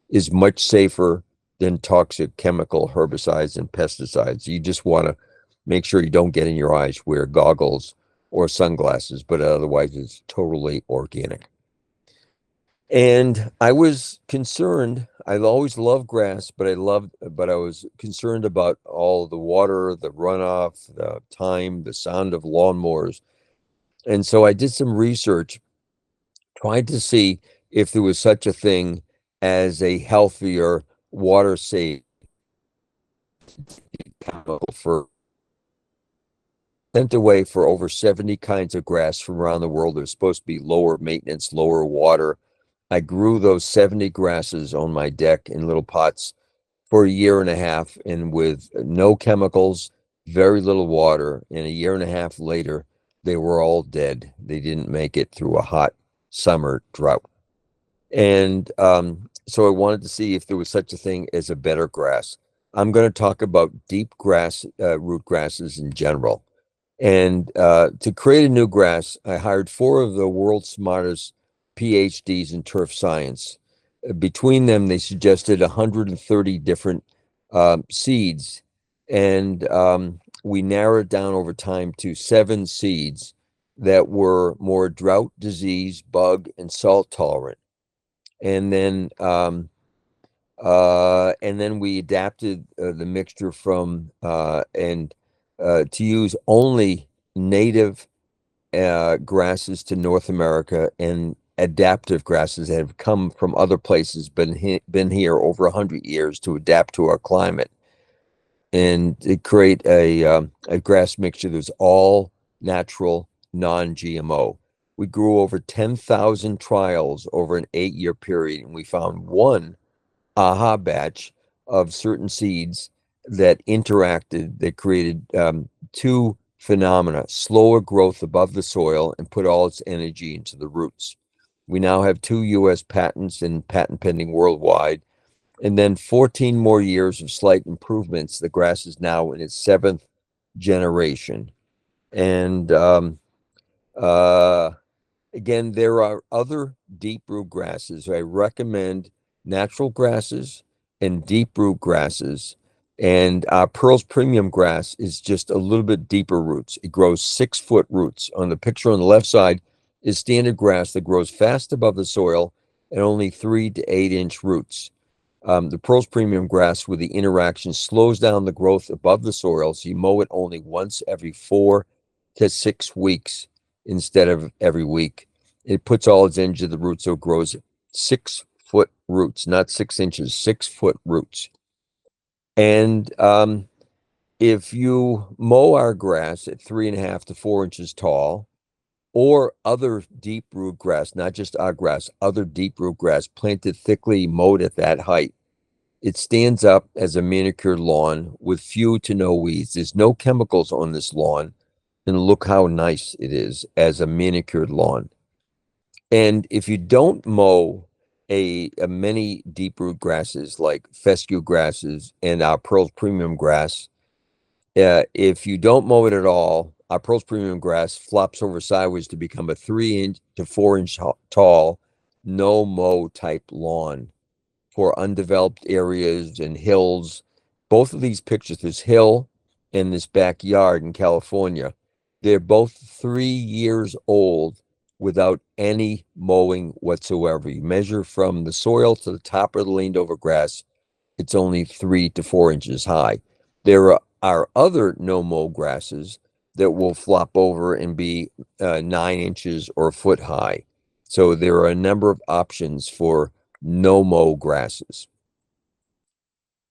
is much safer than toxic chemical herbicides and pesticides. You just want to make sure you don't get in your eyes, wear goggles or sunglasses, but otherwise it's totally organic. And I was concerned. I always loved grass, but I was concerned about all the water, the runoff, the time, the sound of lawnmowers. And so I did some research, tried to see if there was such a thing as a healthier water safe for sent away for over 70 kinds of grass from around the world. They're supposed to be lower maintenance, lower water. I grew those 70 grasses on my deck in little pots for a year and a half, and with no chemicals, very little water. And a year and a half later, they were all dead. They didn't make it through a hot summer drought. And so I wanted to see if there was such a thing as a better grass. I'm going to talk about deep grass, root grasses in general. And to create a new grass, I hired 4 of the world's smartest PhDs in turf science. Between them, they suggested 130 different seeds. And we narrowed down over time to 7 seeds that were more drought, disease, bug, and salt tolerant. And then we adapted the mixture from and to use only native grasses to North America, and adaptive grasses that have come from other places, been here over 100 years to adapt to our climate, and to create a grass mixture that's all natural, non-GMO. We grew over 10,000 trials over an 8-year period, and we found one aha batch of certain seeds that interacted, that created 2 phenomena: slower growth above the soil and put all its energy into the roots. We now have 2 US patents and patent pending worldwide, and then 14 more years of slight improvements. The grass is now in its 7th generation. And uh, again, there are other deep root grasses. I recommend natural grasses and deep root grasses. And Pearl's premium grass is just a little bit deeper roots. It grows 6-foot roots. On the picture on the left side is standard grass that grows fast above the soil and only 3 to 8-inch roots. The Pearl's premium grass, with the interaction, slows down the growth above the soil, so you mow it only once every 4 to 6 weeks instead of every week. It puts all its energy to the roots, so it grows 6-foot roots, not 6 inches, 6-foot roots. And if you mow our grass at 3.5 to 4 inches tall, or other deep root grass, not just our grass, other deep root grass planted thickly, mowed at that height, it stands up as a manicured lawn with few to no weeds. There's no chemicals on this lawn, and look how nice it is as a manicured lawn. And if you don't mow a many deep root grasses like fescue grasses and our Pearl's premium grass, if you don't mow it at all, our Pearl's premium grass flops over sideways to become a 3-inch to 4-inch tall, no mow type lawn for undeveloped areas and hills. Both of these pictures, this hill and this backyard in California, they're both 3 years old without any mowing whatsoever. You measure from the soil to the top of the leaned over grass, it's only 3 to 4 inches high. There are other no mow grasses that will flop over and be 9 inches or a foot high. So there are a number of options for no mow grasses.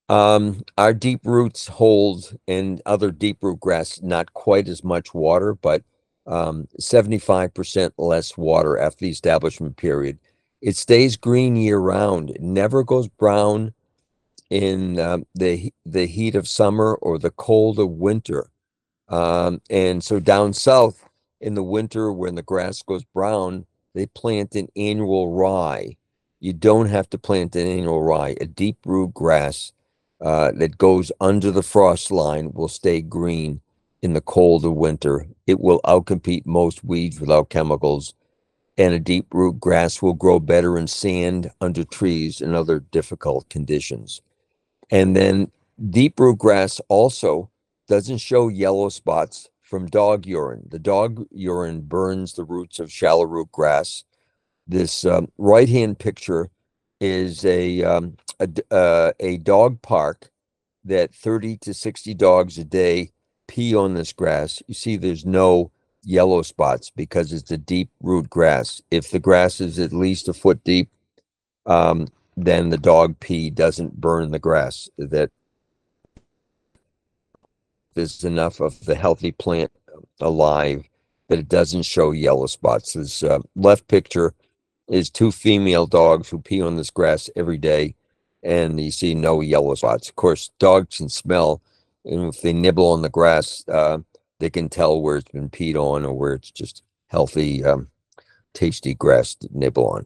Our deep roots hold, and other deep root grass, not quite as much water, but 75% less water after the establishment period. It stays green year round. It never goes brown in the heat of summer or the cold of winter. And so down south in the winter, when the grass goes brown, they plant an annual rye. You don't have to plant an annual rye. A deep root grass that goes under the frost line will stay green in the cold of winter. It will outcompete most weeds without chemicals, and a deep root grass will grow better in sand, under trees, and other difficult conditions. And then deep root grass also doesn't show yellow spots from dog urine. The dog urine burns the roots of shallow root grass. This right-hand picture is a dog park that 30 to 60 dogs a day pee on this grass. You see there's no yellow spots because it's a deep root grass. If the grass is at least a foot deep, then the dog pee doesn't burn the grass. That there's enough of the healthy plant alive that it doesn't show yellow spots. This left picture is two female dogs who pee on this grass every day, and you see no yellow spots. Of course, dogs can smell, and if they nibble on the grass, they can tell where it's been peed on or where it's just healthy, tasty grass to nibble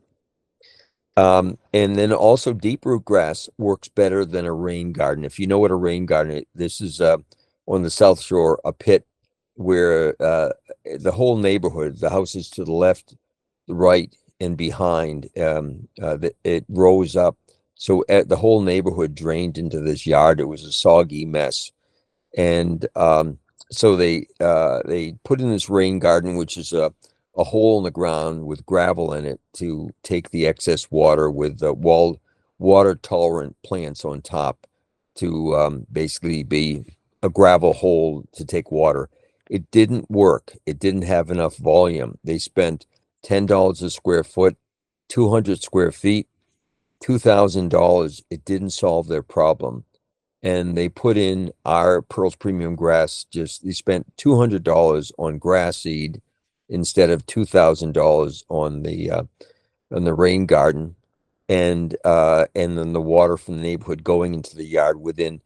on. And then also deep root grass works better than a rain garden. If you know what a rain garden is, this is on the South Shore, a pit where the whole neighborhood, the houses to the left, the right, and behind, it rose up. So the whole neighborhood drained into this yard. It was a soggy mess. And so they put in this rain garden, which is a hole in the ground with gravel in it to take the excess water, with water tolerant plants on top to basically be a gravel hole to take water. It didn't work. It didn't have enough volume. They spent $10 a square foot, 200 square feet, $2,000. It didn't solve their problem. And they put in our Pearls Premium Grass. They spent $200 on grass seed instead of $2,000 on the rain garden, and then the water from the neighborhood going into the yard. Within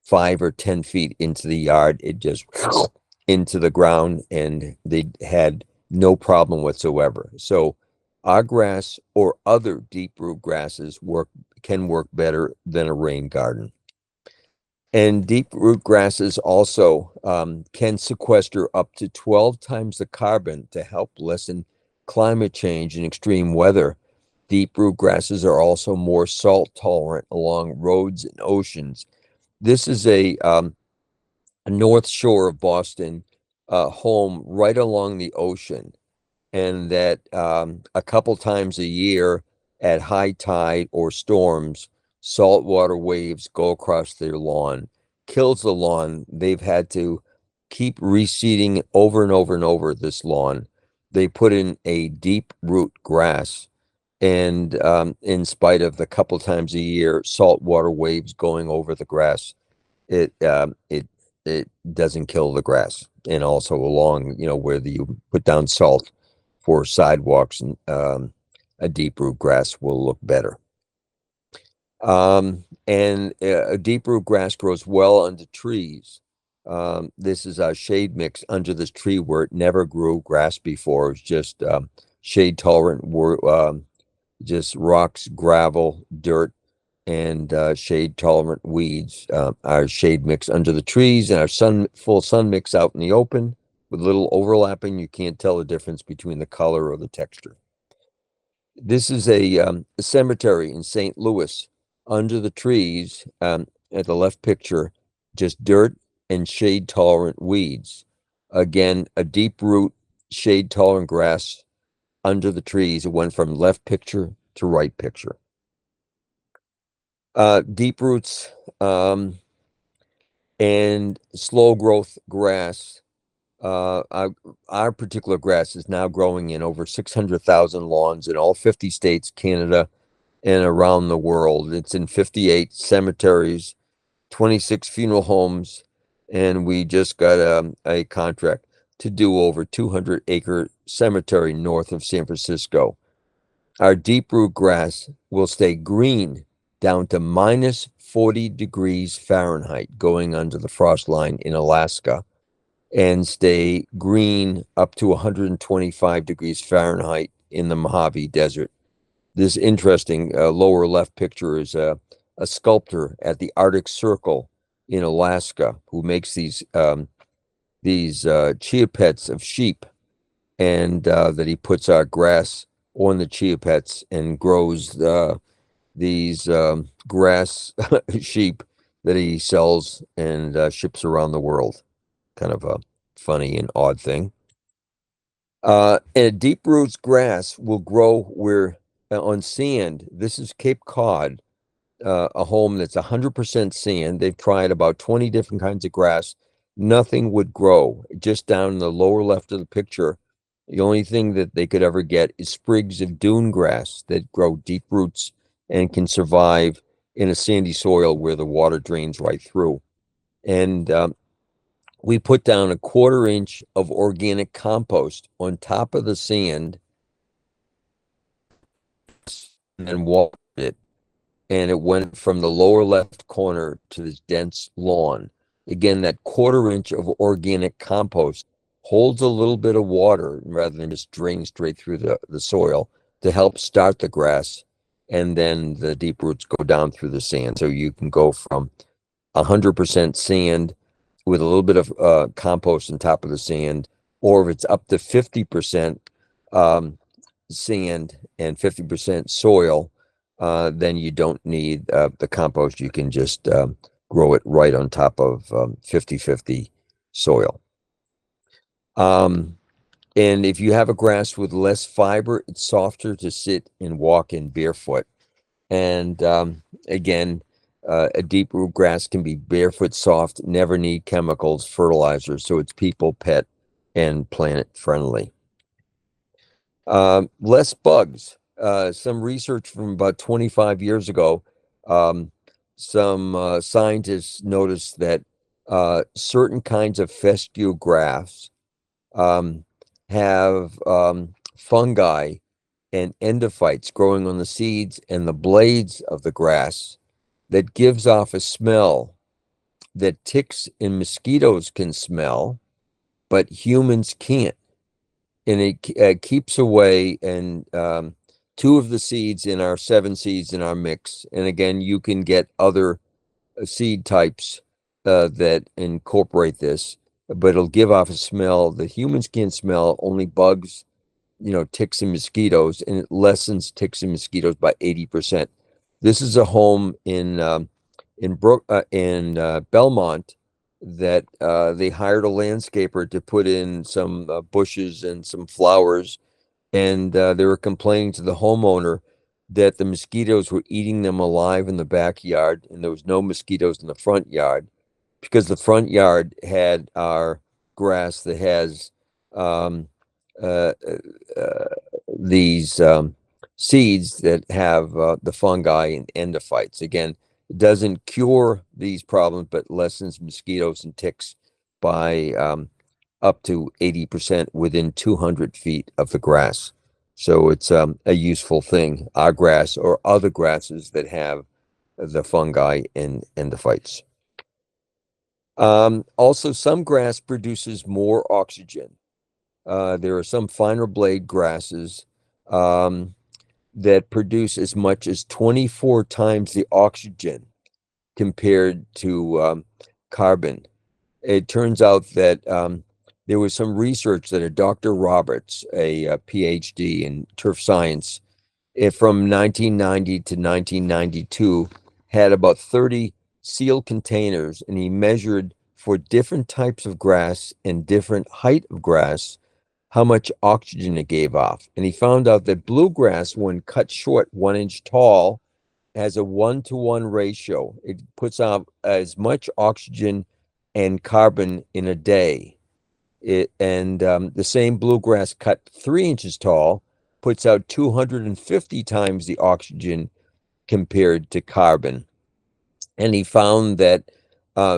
5 or 10 feet into the yard, it just into the ground, and they had no problem whatsoever. So our grass or other deep root grasses can work better than a rain garden. And deep root grasses also can sequester up to 12 times the carbon to help lessen climate change and extreme weather. Deep root grasses are also more salt tolerant along roads and oceans. This is a North Shore of Boston home right along the ocean, and that a couple times a year at high tide or storms, saltwater waves go across their lawn, kills the lawn. They've had to keep reseeding over and over and over this lawn. They put in a deep root grass, and in spite of the couple times a year saltwater waves going over the grass, it doesn't kill the grass. And also along, where you put down salt for sidewalks, and a deep root grass will look better. And a deep root grass grows well under trees. This is our shade mix under this tree where it never grew grass before. It was just shade tolerant, just rocks, gravel, dirt, and shade tolerant weeds. Our shade mix under the trees, and our full sun mix out in the open with little overlapping. You can't tell the difference between the color or the texture. This is a cemetery in St. Louis. Under the trees, at the left picture, just dirt and shade tolerant weeds. Again, a deep root, shade tolerant grass under the trees. It went from left picture to right picture. Deep roots and slow growth grass. Our particular grass is now growing in over 600,000 lawns in all 50 states, Canada, and around the world. It's in 58 cemeteries, 26 funeral homes, and we just got a contract to do over 200-acre cemetery north of San Francisco. Our deep root grass will stay green down to minus 40 degrees Fahrenheit, going under the frost line in Alaska, and stay green up to 125 degrees Fahrenheit in the Mojave Desert. This interesting lower left picture is a a sculptor at the Arctic Circle in Alaska who makes these chia pets of sheep, and that he puts our grass on the chia pets and grows these grass sheep that he sells and ships around the world. Kind of a funny and odd thing. And deep roots grass will grow where on sand. This is Cape Cod, a home that's 100% sand. They've tried about 20 different kinds of grass. Nothing would grow. Just down in the lower left of the picture, the only thing that they could ever get is sprigs of dune grass that grow deep roots and can survive in a sandy soil where the water drains right through. And we put down a 1/4 inch of organic compost on top of the sand and then watered it. And it went from the lower left corner to this dense lawn. Again, that 1/4 inch of organic compost holds a little bit of water rather than just drain straight through the soil to help start the grass. And then the deep roots go down through the sand. So you can go from 100% sand with a little bit of compost on top of the sand, or if it's up to 50% sand and 50% soil, then you don't need the compost. You can just grow it right on top of 50-50 soil. And if you have a grass with less fiber, it's softer to sit and walk in barefoot. And again, a deep root grass can be barefoot soft, never need chemicals, fertilizers. So it's people, pet, and planet friendly. Less bugs. Some research from about 25 years ago, some scientists noticed that certain kinds of fescue grass have fungi and endophytes growing on the seeds and the blades of the grass that gives off a smell that ticks and mosquitoes can smell, but humans can't. And it keeps away and 2 of the seeds in our 7 seeds in our mix. And again, you can get other seed types that incorporate this, but it'll give off a smell that humans can't smell, only bugs, ticks and mosquitoes, and it lessens ticks and mosquitoes by 80%. This is a home in Belmont that they hired a landscaper to put in some bushes and some flowers, and they were complaining to the homeowner that the mosquitoes were eating them alive in the backyard, and there was no mosquitoes in the front yard because the front yard had our grass that has um, uh, uh, these seeds that have the fungi and endophytes. Again, it doesn't cure these problems, but lessens mosquitoes and ticks by up to 80% within 200 feet of the grass. So it's a useful thing, our grass or other grasses that have the fungi and endophytes. Also, some grass produces more oxygen. There are some finer blade grasses that produce as much as 24 times the oxygen compared to carbon. It turns out that there was some research that a Dr. Roberts, a PhD in turf science, from 1990 to 1992, had about 30 sealed containers, and he measured for different types of grass and different height of grass how much oxygen it gave off. And he found out that bluegrass, when cut short 1 inch tall, has a 1-to-1 ratio. It puts out as much oxygen and carbon in a day. The same bluegrass cut 3 inches tall puts out 250 times the oxygen compared to carbon. And he found that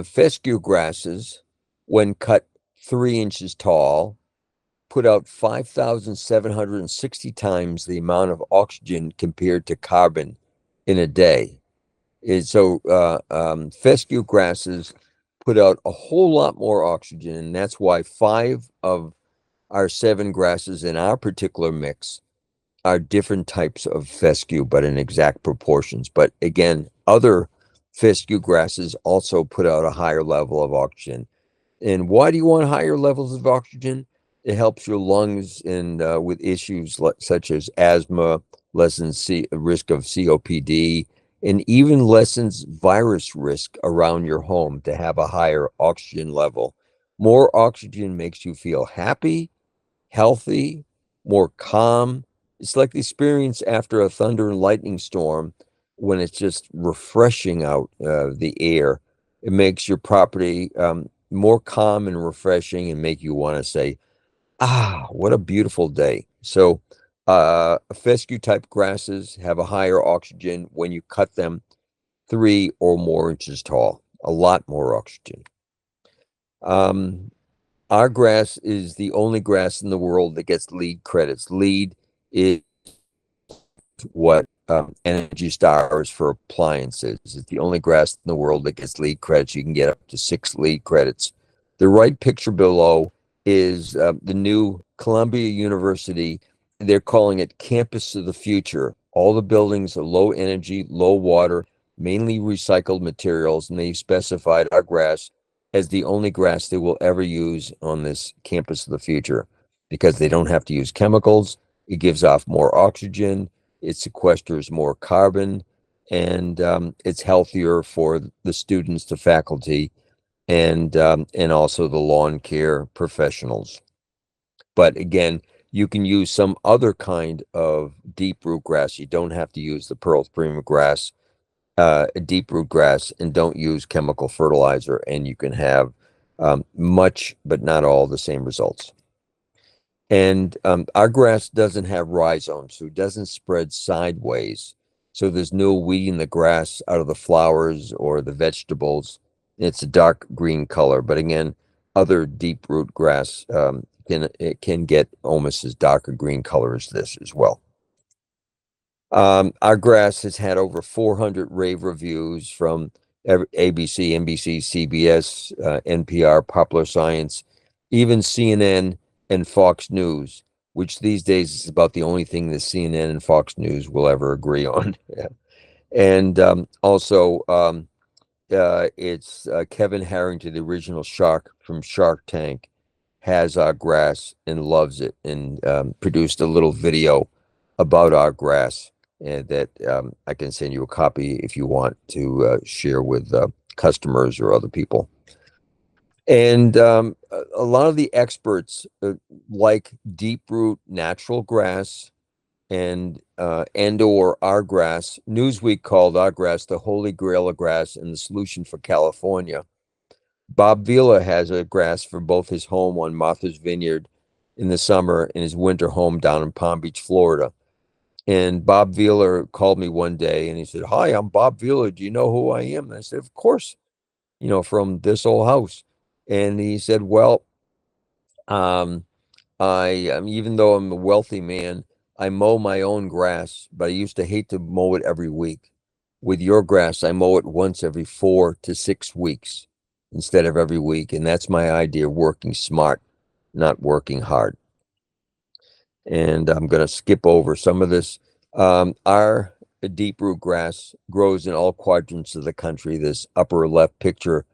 fescue grasses, when cut 3 inches tall, put out 5,760 times the amount of oxygen compared to carbon in a day. Fescue grasses put out a whole lot more oxygen, and that's why 5 of our 7 grasses in our particular mix are different types of fescue, but in exact proportions. But again, other fescue grasses also put out a higher level of oxygen. And why do you want higher levels of oxygen? It helps your lungs and with issues such as asthma, lessens risk of COPD, and even lessens virus risk around your home to have a higher oxygen level. More oxygen makes you feel happy, healthy, more calm. It's like the experience after a thunder and lightning storm when it's just refreshing out the air. It makes your property more calm and refreshing and make you want to say, ah, what a beautiful day. So, fescue type grasses have a higher oxygen when you cut them 3 or more inches tall, a lot more oxygen. Um, our grass is the only grass in the world that gets LEED credits. LEED is what Energy Star is for appliances. It's the only grass in the world that gets LEED credits. You can get up to 6 LEED credits. The right picture below is the new Columbia University. They're calling it Campus of the Future. All the buildings are low energy, low water, mainly recycled materials, and they specified our grass as the only grass they will ever use on this Campus of the Future because they don't have to use chemicals. It gives off more oxygen, it sequesters more carbon, and it's healthier for the students, the faculty, and also the lawn care professionals. But again, you can use some other kind of deep root grass. You don't have to use the Pearl Premium grass, deep root grass, and don't use chemical fertilizer, and you can have much, but not all, the same results. And our grass doesn't have rhizomes, so it doesn't spread sideways. So there's no weeding the grass out of the flowers or the vegetables. It's a dark green color, but again, other deep root grass can get almost as dark a green color as this as well. Our grass has had over 400 rave reviews from ABC, NBC, CBS, NPR, Popular Science, even CNN and Fox News, which these days is about the only thing that CNN and Fox News will ever agree on. And it's Kevin Harrington, the original shark from Shark Tank, has our grass and loves it, and produced a little video about our grass, and that I can send you a copy if you want to share with customers or other people. And a lot of the experts like deep root natural grass and or our grass. Newsweek called our grass the holy grail of grass and the solution for California. Bob Vila has a grass for both his home on Martha's Vineyard in the summer and his winter home down in Palm Beach, Florida. And Bob Vila called me one day and he said, "Hi, I'm Bob Vila. Do you know who I am?" And I said, "Of course, from this old house." And he said, "Well, um, even though I'm a wealthy man, I mow my own grass, but I used to hate to mow it every week. With your grass, I mow it once every 4 to 6 weeks instead of every week. And that's my idea of working smart, not working hard." And I'm going to skip over some of this. Our deep root grass grows in all quadrants of the country. This upper left picture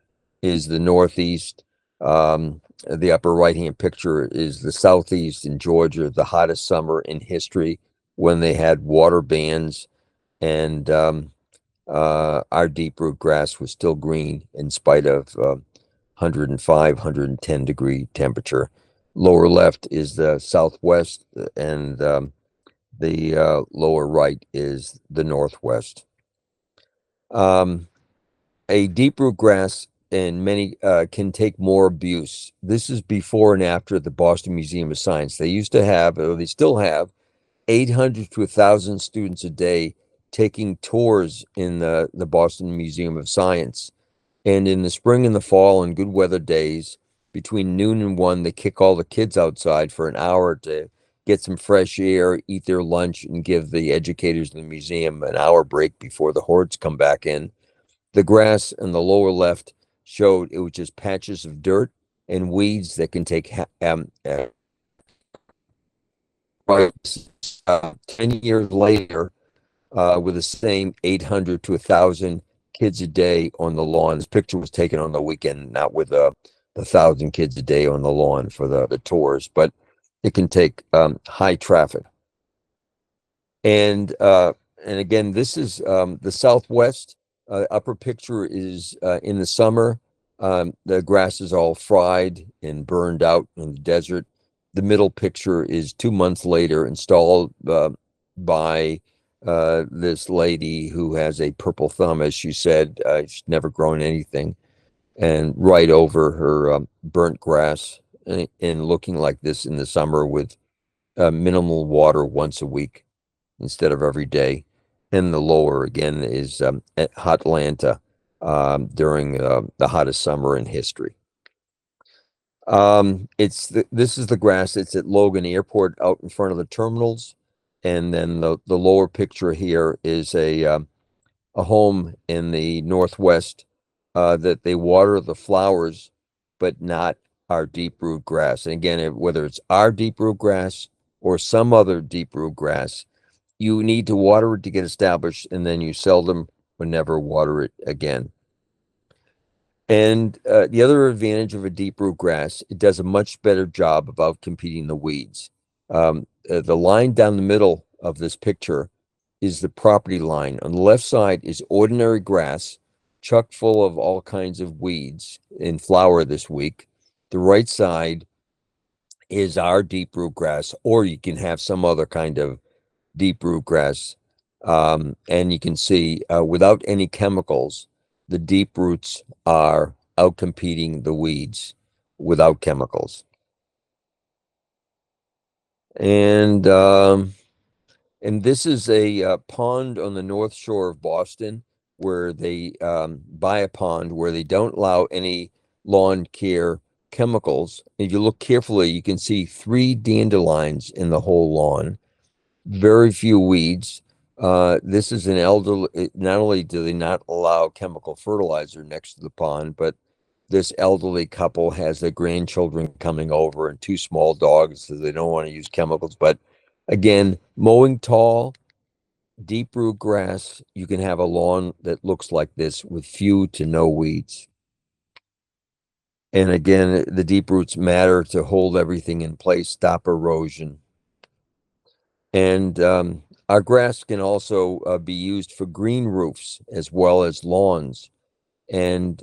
is the Northeast. The upper right-hand picture is the Southeast in Georgia, the hottest summer in history when they had water bans. And our deep root grass was still green in spite of 105, 110-degree temperature. Lower left is the Southwest, and the lower right is the Northwest. A deep root grass and many can take more abuse. This is before and after the Boston Museum of Science. They used to have, or they still have, 800 to 1,000 students a day taking tours in the Boston Museum of Science. And in the spring and the fall and good weather days, between noon and 1, they kick all the kids outside for an hour to get some fresh air, eat their lunch, and give the educators in the museum an hour break before the hordes come back in. The grass in the lower left showed it was just patches of dirt and weeds that can take 10 years later with the same 800 to 1,000 kids a day on the lawn. This picture was taken on the weekend, not with the 1,000 kids a day on the lawn for the tours, but it can take high traffic. And again, this is the Southwest. Upper picture is in the summer. The grass is all fried and burned out in the desert. The middle picture is 2 months later, installed by this lady who has a purple thumb, as she said. She's never grown anything, and right over her burnt grass, and looking like this in the summer with minimal water once a week instead of every day. And the lower again is at Hotlanta during the hottest summer in history. This is the grass. It's at Logan Airport out in front of the terminals, and then the lower picture here is a home in the Northwest that they water the flowers, but not our deep root grass. And again, whether it's our deep root grass or some other deep root grass, you need to water it to get established, and then you seldom or never water it again. And the other advantage of a deep root grass, it does a much better job of outcompeting the weeds. The line down the middle of this picture is the property line. On the left side is ordinary grass, chock full of all kinds of weeds in flower this week. The right side is our deep root grass, or you can have some other kind of deep root grass. And you can see without any chemicals, the deep roots are outcompeting the weeds without chemicals. And this is a pond on the North Shore of Boston, where they buy a pond where they don't allow any lawn care chemicals. If you look carefully, you can see 3 dandelions in the whole lawn, very few weeds. This is an elderly, not only do they not allow chemical fertilizer next to the pond, but this elderly couple has their grandchildren coming over and 2 small dogs, so they don't want to use chemicals. But again, mowing tall, deep root grass, you can have a lawn that looks like this with few to no weeds. And again, the deep roots matter to hold everything in place, stop erosion. And our grass can also be used for green roofs as well as lawns. And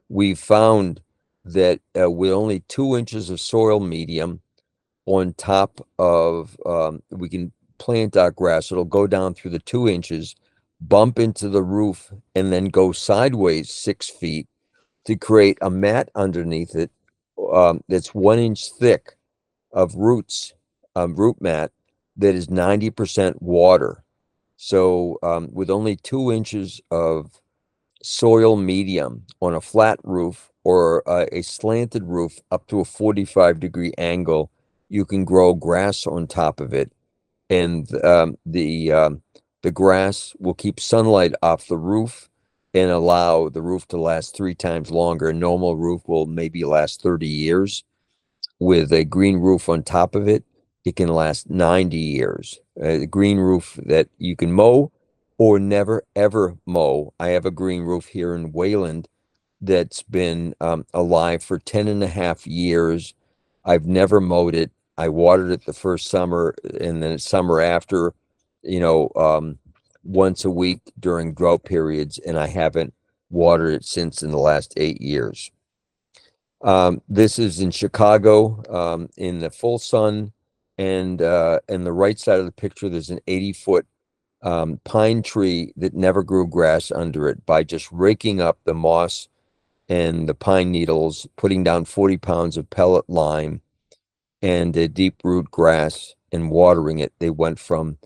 we've found that with only 2 inches of soil medium on top of, we can plant our grass. It'll go down through the 2 inches, bump into the roof, and then go sideways 6 feet to create a mat underneath it that's 1 inch thick of roots, root mat that is 90% water. So with only 2 inches of soil medium on a flat roof or a slanted roof up to a 45-degree angle, you can grow grass on top of it. And the grass will keep sunlight off the roof and allow the roof to last 3 times longer. A normal roof will maybe last 30 years. With a green roof on top of it, it can last 90 years. A green roof that you can mow or never ever mow. I have a green roof here in Wayland that's been alive for 10 and a half years. I've never mowed it. I watered it the first summer, and then summer after, once a week during drought periods, and I haven't watered it since in the last 8 years. This is in Chicago in the full sun, and in the right side of the picture, there's an 80-foot pine tree that never grew grass under it. By just raking up the moss and the pine needles, putting down 40 pounds of pellet lime and a deep root grass and watering it, they went from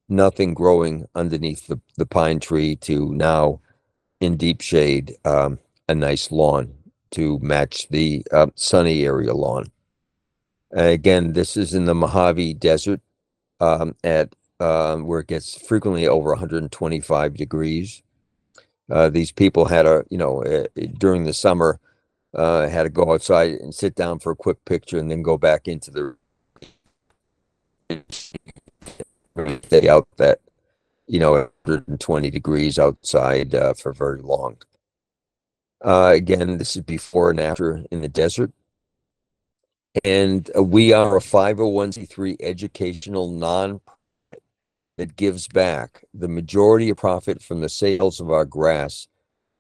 nothing growing underneath the pine tree to now in deep shade, a nice lawn to match the sunny area lawn. Again, this is in the Mojave Desert at where it gets frequently over 125 degrees. These people had during the summer, had to go outside and sit down for a quick picture and then go back into the stay out that 120 degrees outside for very long. Again, this is before and after in the desert. And we are a 501c3 educational non that gives back. The majority of profit from the sales of our grass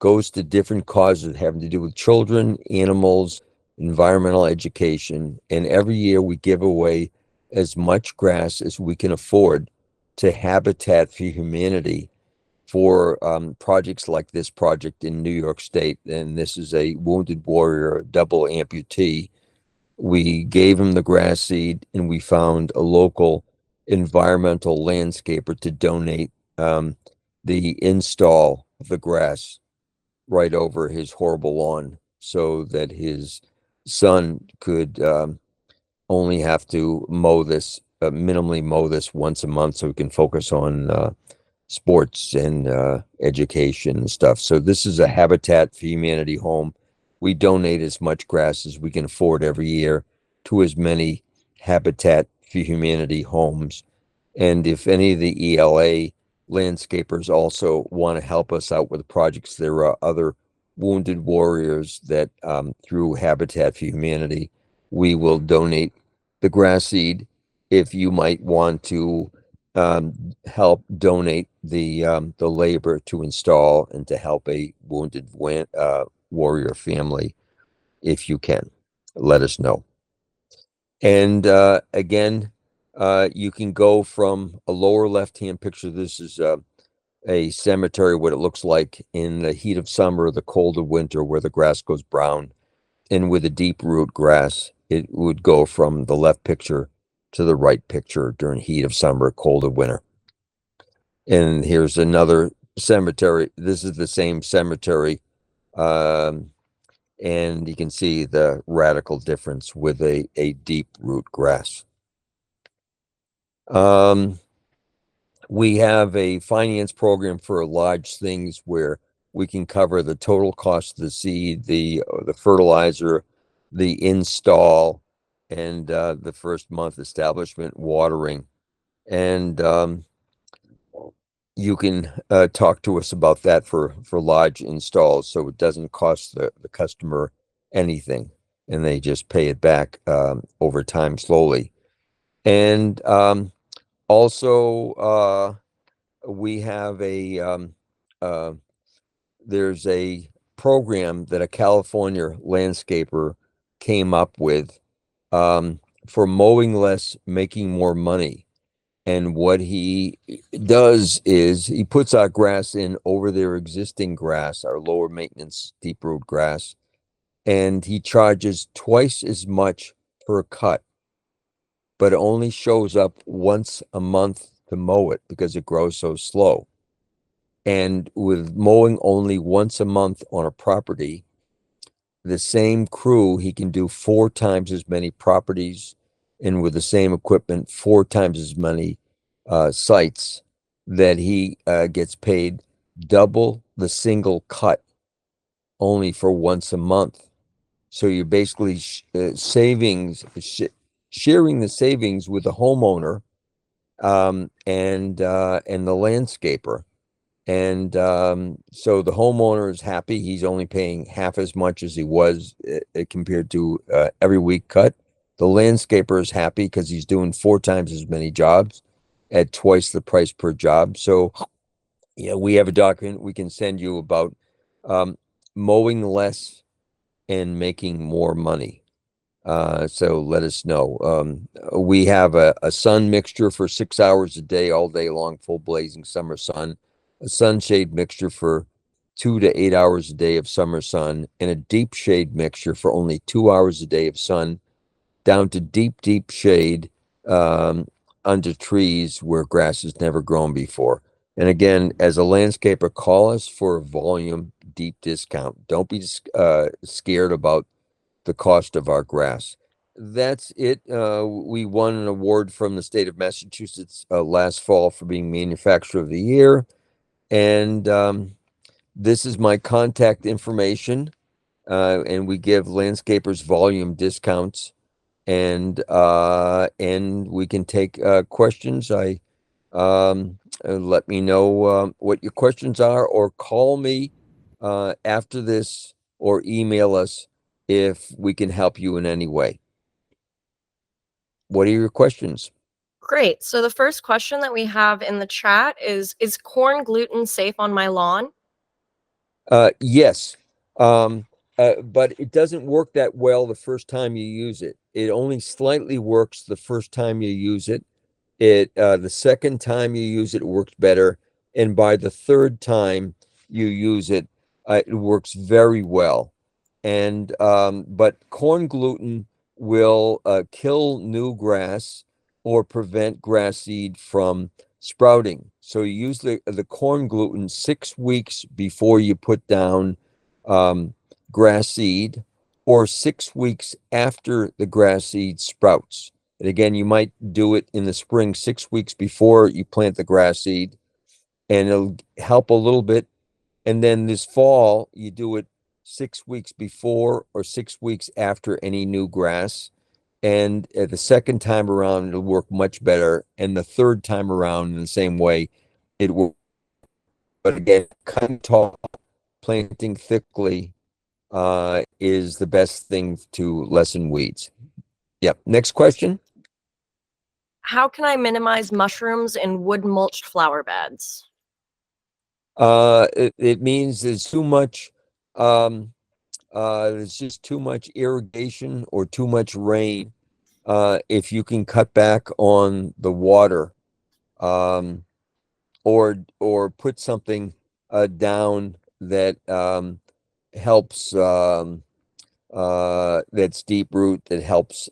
goes to different causes having to do with children, animals, environmental education. And every year we give away as much grass as we can afford to Habitat for Humanity for projects like this project in New York State. And this is a wounded warrior, double amputee. We gave him the grass seed, and we found a local environmental landscaper to donate the install of the grass right over his horrible lawn so that his son could only have to minimally mow this once a month so he can focus on sports and education and stuff. So this is a Habitat for Humanity home. We donate as much grass as we can afford every year to as many Habitat for Humanity homes. And if any of the ELA landscapers also want to help us out with projects, there are other wounded warriors that through Habitat for Humanity, we will donate the grass seed. If you might want to help donate the labor to install and to help a wounded warrior family, if you can, let us know. And again, you can go from a lower left-hand picture. This is a cemetery, what it looks like in the heat of summer, the cold of winter, where the grass goes brown. And with a deep root grass, it would go from the left picture to the right picture during heat of summer, cold of winter. And here's another cemetery. This is the same cemetery. And you can see the radical difference with a deep root grass. We have a finance program for large things where we can cover the total cost of the seed, the fertilizer, the install, and the first month establishment watering. And you can talk to us about that for large installs, so it doesn't cost the customer anything, and they just pay it back over time slowly. And also, we have there's a program that a California landscaper came up with for mowing less, making more money. And what he does is he puts our grass in over their existing grass, our lower maintenance deep root grass, and he charges twice as much per cut, but it only shows up once a month to mow it because it grows so slow. And with mowing only once a month on a property, the same crew, he can do 4 times as many properties, and with the same equipment, 4 times as many sites, that he gets paid double the single cut only for once a month. So you're basically sharing the savings with the homeowner and the landscaper. And so the homeowner is happy. He's only paying half as much as he was compared to every week cut. The landscaper is happy because he's doing 4 times as many jobs at twice the price per job. So, we have a document we can send you about mowing less and making more money. So let us know. We have a sun mixture for 6 hours a day, all day long, full blazing summer sun, a sunshade mixture for 2 to 8 hours a day of summer sun, and a deep shade mixture for only 2 hours a day of sun, down to deep shade under trees where grass has never grown before. And again, as a landscaper, call us for a volume deep discount. Don't be scared about the cost of our grass. That's it. We won an award from the state of Massachusetts last fall for being manufacturer of the year. And this is my contact information. And we give landscapers volume discounts. And we can take questions. Let me know what your questions are, or call me after this, or email us if we can help you in any way. What are your questions? Great. So the first question that we have in the chat is corn gluten safe on my lawn? Yes, um, but it doesn't work that well the first time you use it. It only slightly works the first time you use it. The second time you use it, it works better, and by the third time you use it, it works very well. And but corn gluten will kill new grass or prevent grass seed from sprouting. So you use the corn gluten 6 weeks before you put down um, grass seed, or 6 weeks after the grass seed sprouts. And again, you might do it in the spring, 6 weeks before you plant the grass seed, and it'll help a little bit. And then this fall, you do it 6 weeks before or 6 weeks after any new grass. And at the second time around, it'll work much better. And the third time around, in the same way, it will. But again, cutting tall, planting thickly is the best thing to lessen weeds. Yep. Next question. How can I minimize mushrooms in wood mulched flower beds? It means um, there's just too much irrigation or too much rain. If you can cut back on the water, um, or put something down that helps, that's deep root, that helps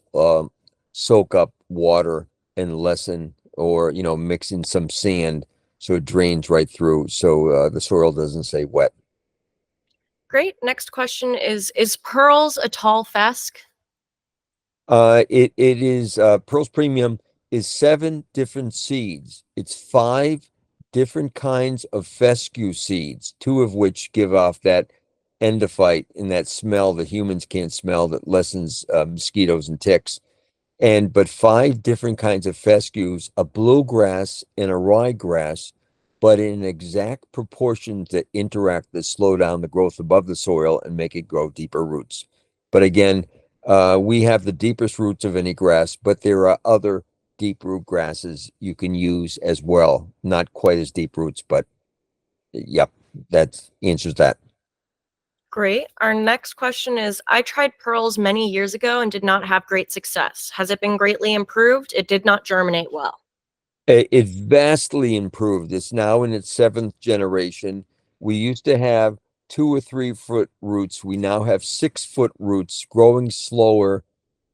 soak up water and lessen, or mix in some sand so it drains right through, so the soil doesn't stay wet. Great. Next question is pearls a tall fesk? It is Pearls Premium is 7 different seeds. It's 5 different kinds of fescue seeds, 2 of which give off that endophyte and that smell that humans can't smell, that lessens mosquitoes and ticks. But 5 different kinds of fescues, a bluegrass and a ryegrass, but in exact proportions that interact, that slow down the growth above the soil and make it grow deeper roots. But again, we have the deepest roots of any grass, but there are other deep root grasses you can use as well. Not quite as deep roots, but yep, that answers that. Great. Our next question is I tried pearls many years ago and did not have great success. Has it been greatly improved? It did not germinate well. It's vastly improved. It's now in its 7th generation. We used to have 2 or 3 foot roots. We now have 6 foot roots, growing slower.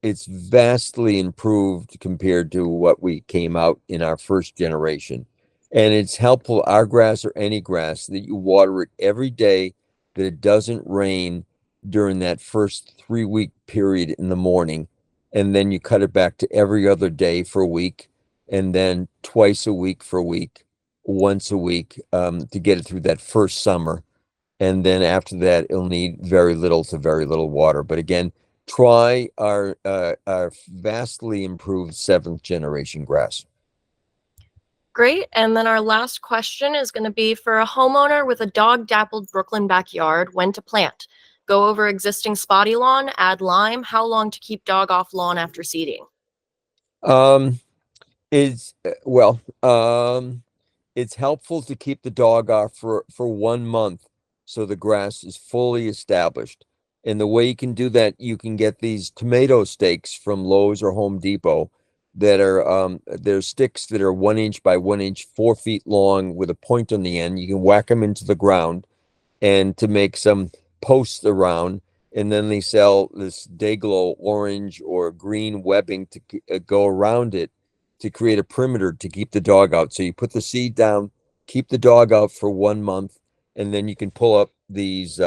It's vastly improved compared to what we came out in our first generation. And it's helpful, our grass or any grass, that you water it every day, that it doesn't rain during that first 3 week period in the morning. And then you cut it back to every other day for a week, and then twice a week for a week, once a week, to get it through that first summer. And then after that, it'll need very little to very little water. But again, try our vastly improved 7th generation grass. Great. And then our last question is going to be for a homeowner with a dog dappled Brooklyn backyard, when to plant? Go over existing spotty lawn, add lime. How long to keep dog off lawn after seeding? Um, is well, it's helpful to keep the dog off for 1 month, so the grass is fully established. And the way you can do that, you can get these tomato stakes from Lowe's or Home Depot, that are they're sticks that are 1 inch by 1 inch, 4 feet long, with a point on the end. You can whack them into the ground and to make some posts around. And then they sell this Dayglow orange or green webbing to go around it, to create a perimeter to keep the dog out. So you put the seed down, keep the dog out for 1 month, and then you can pull up these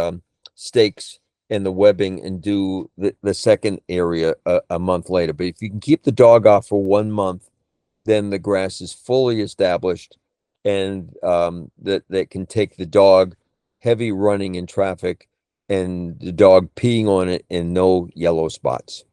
stakes and the webbing and do the second area a month later. But if you can keep the dog off for 1 month, then the grass is fully established, and that can take the dog heavy running in traffic, and the dog peeing on it, and no yellow spots.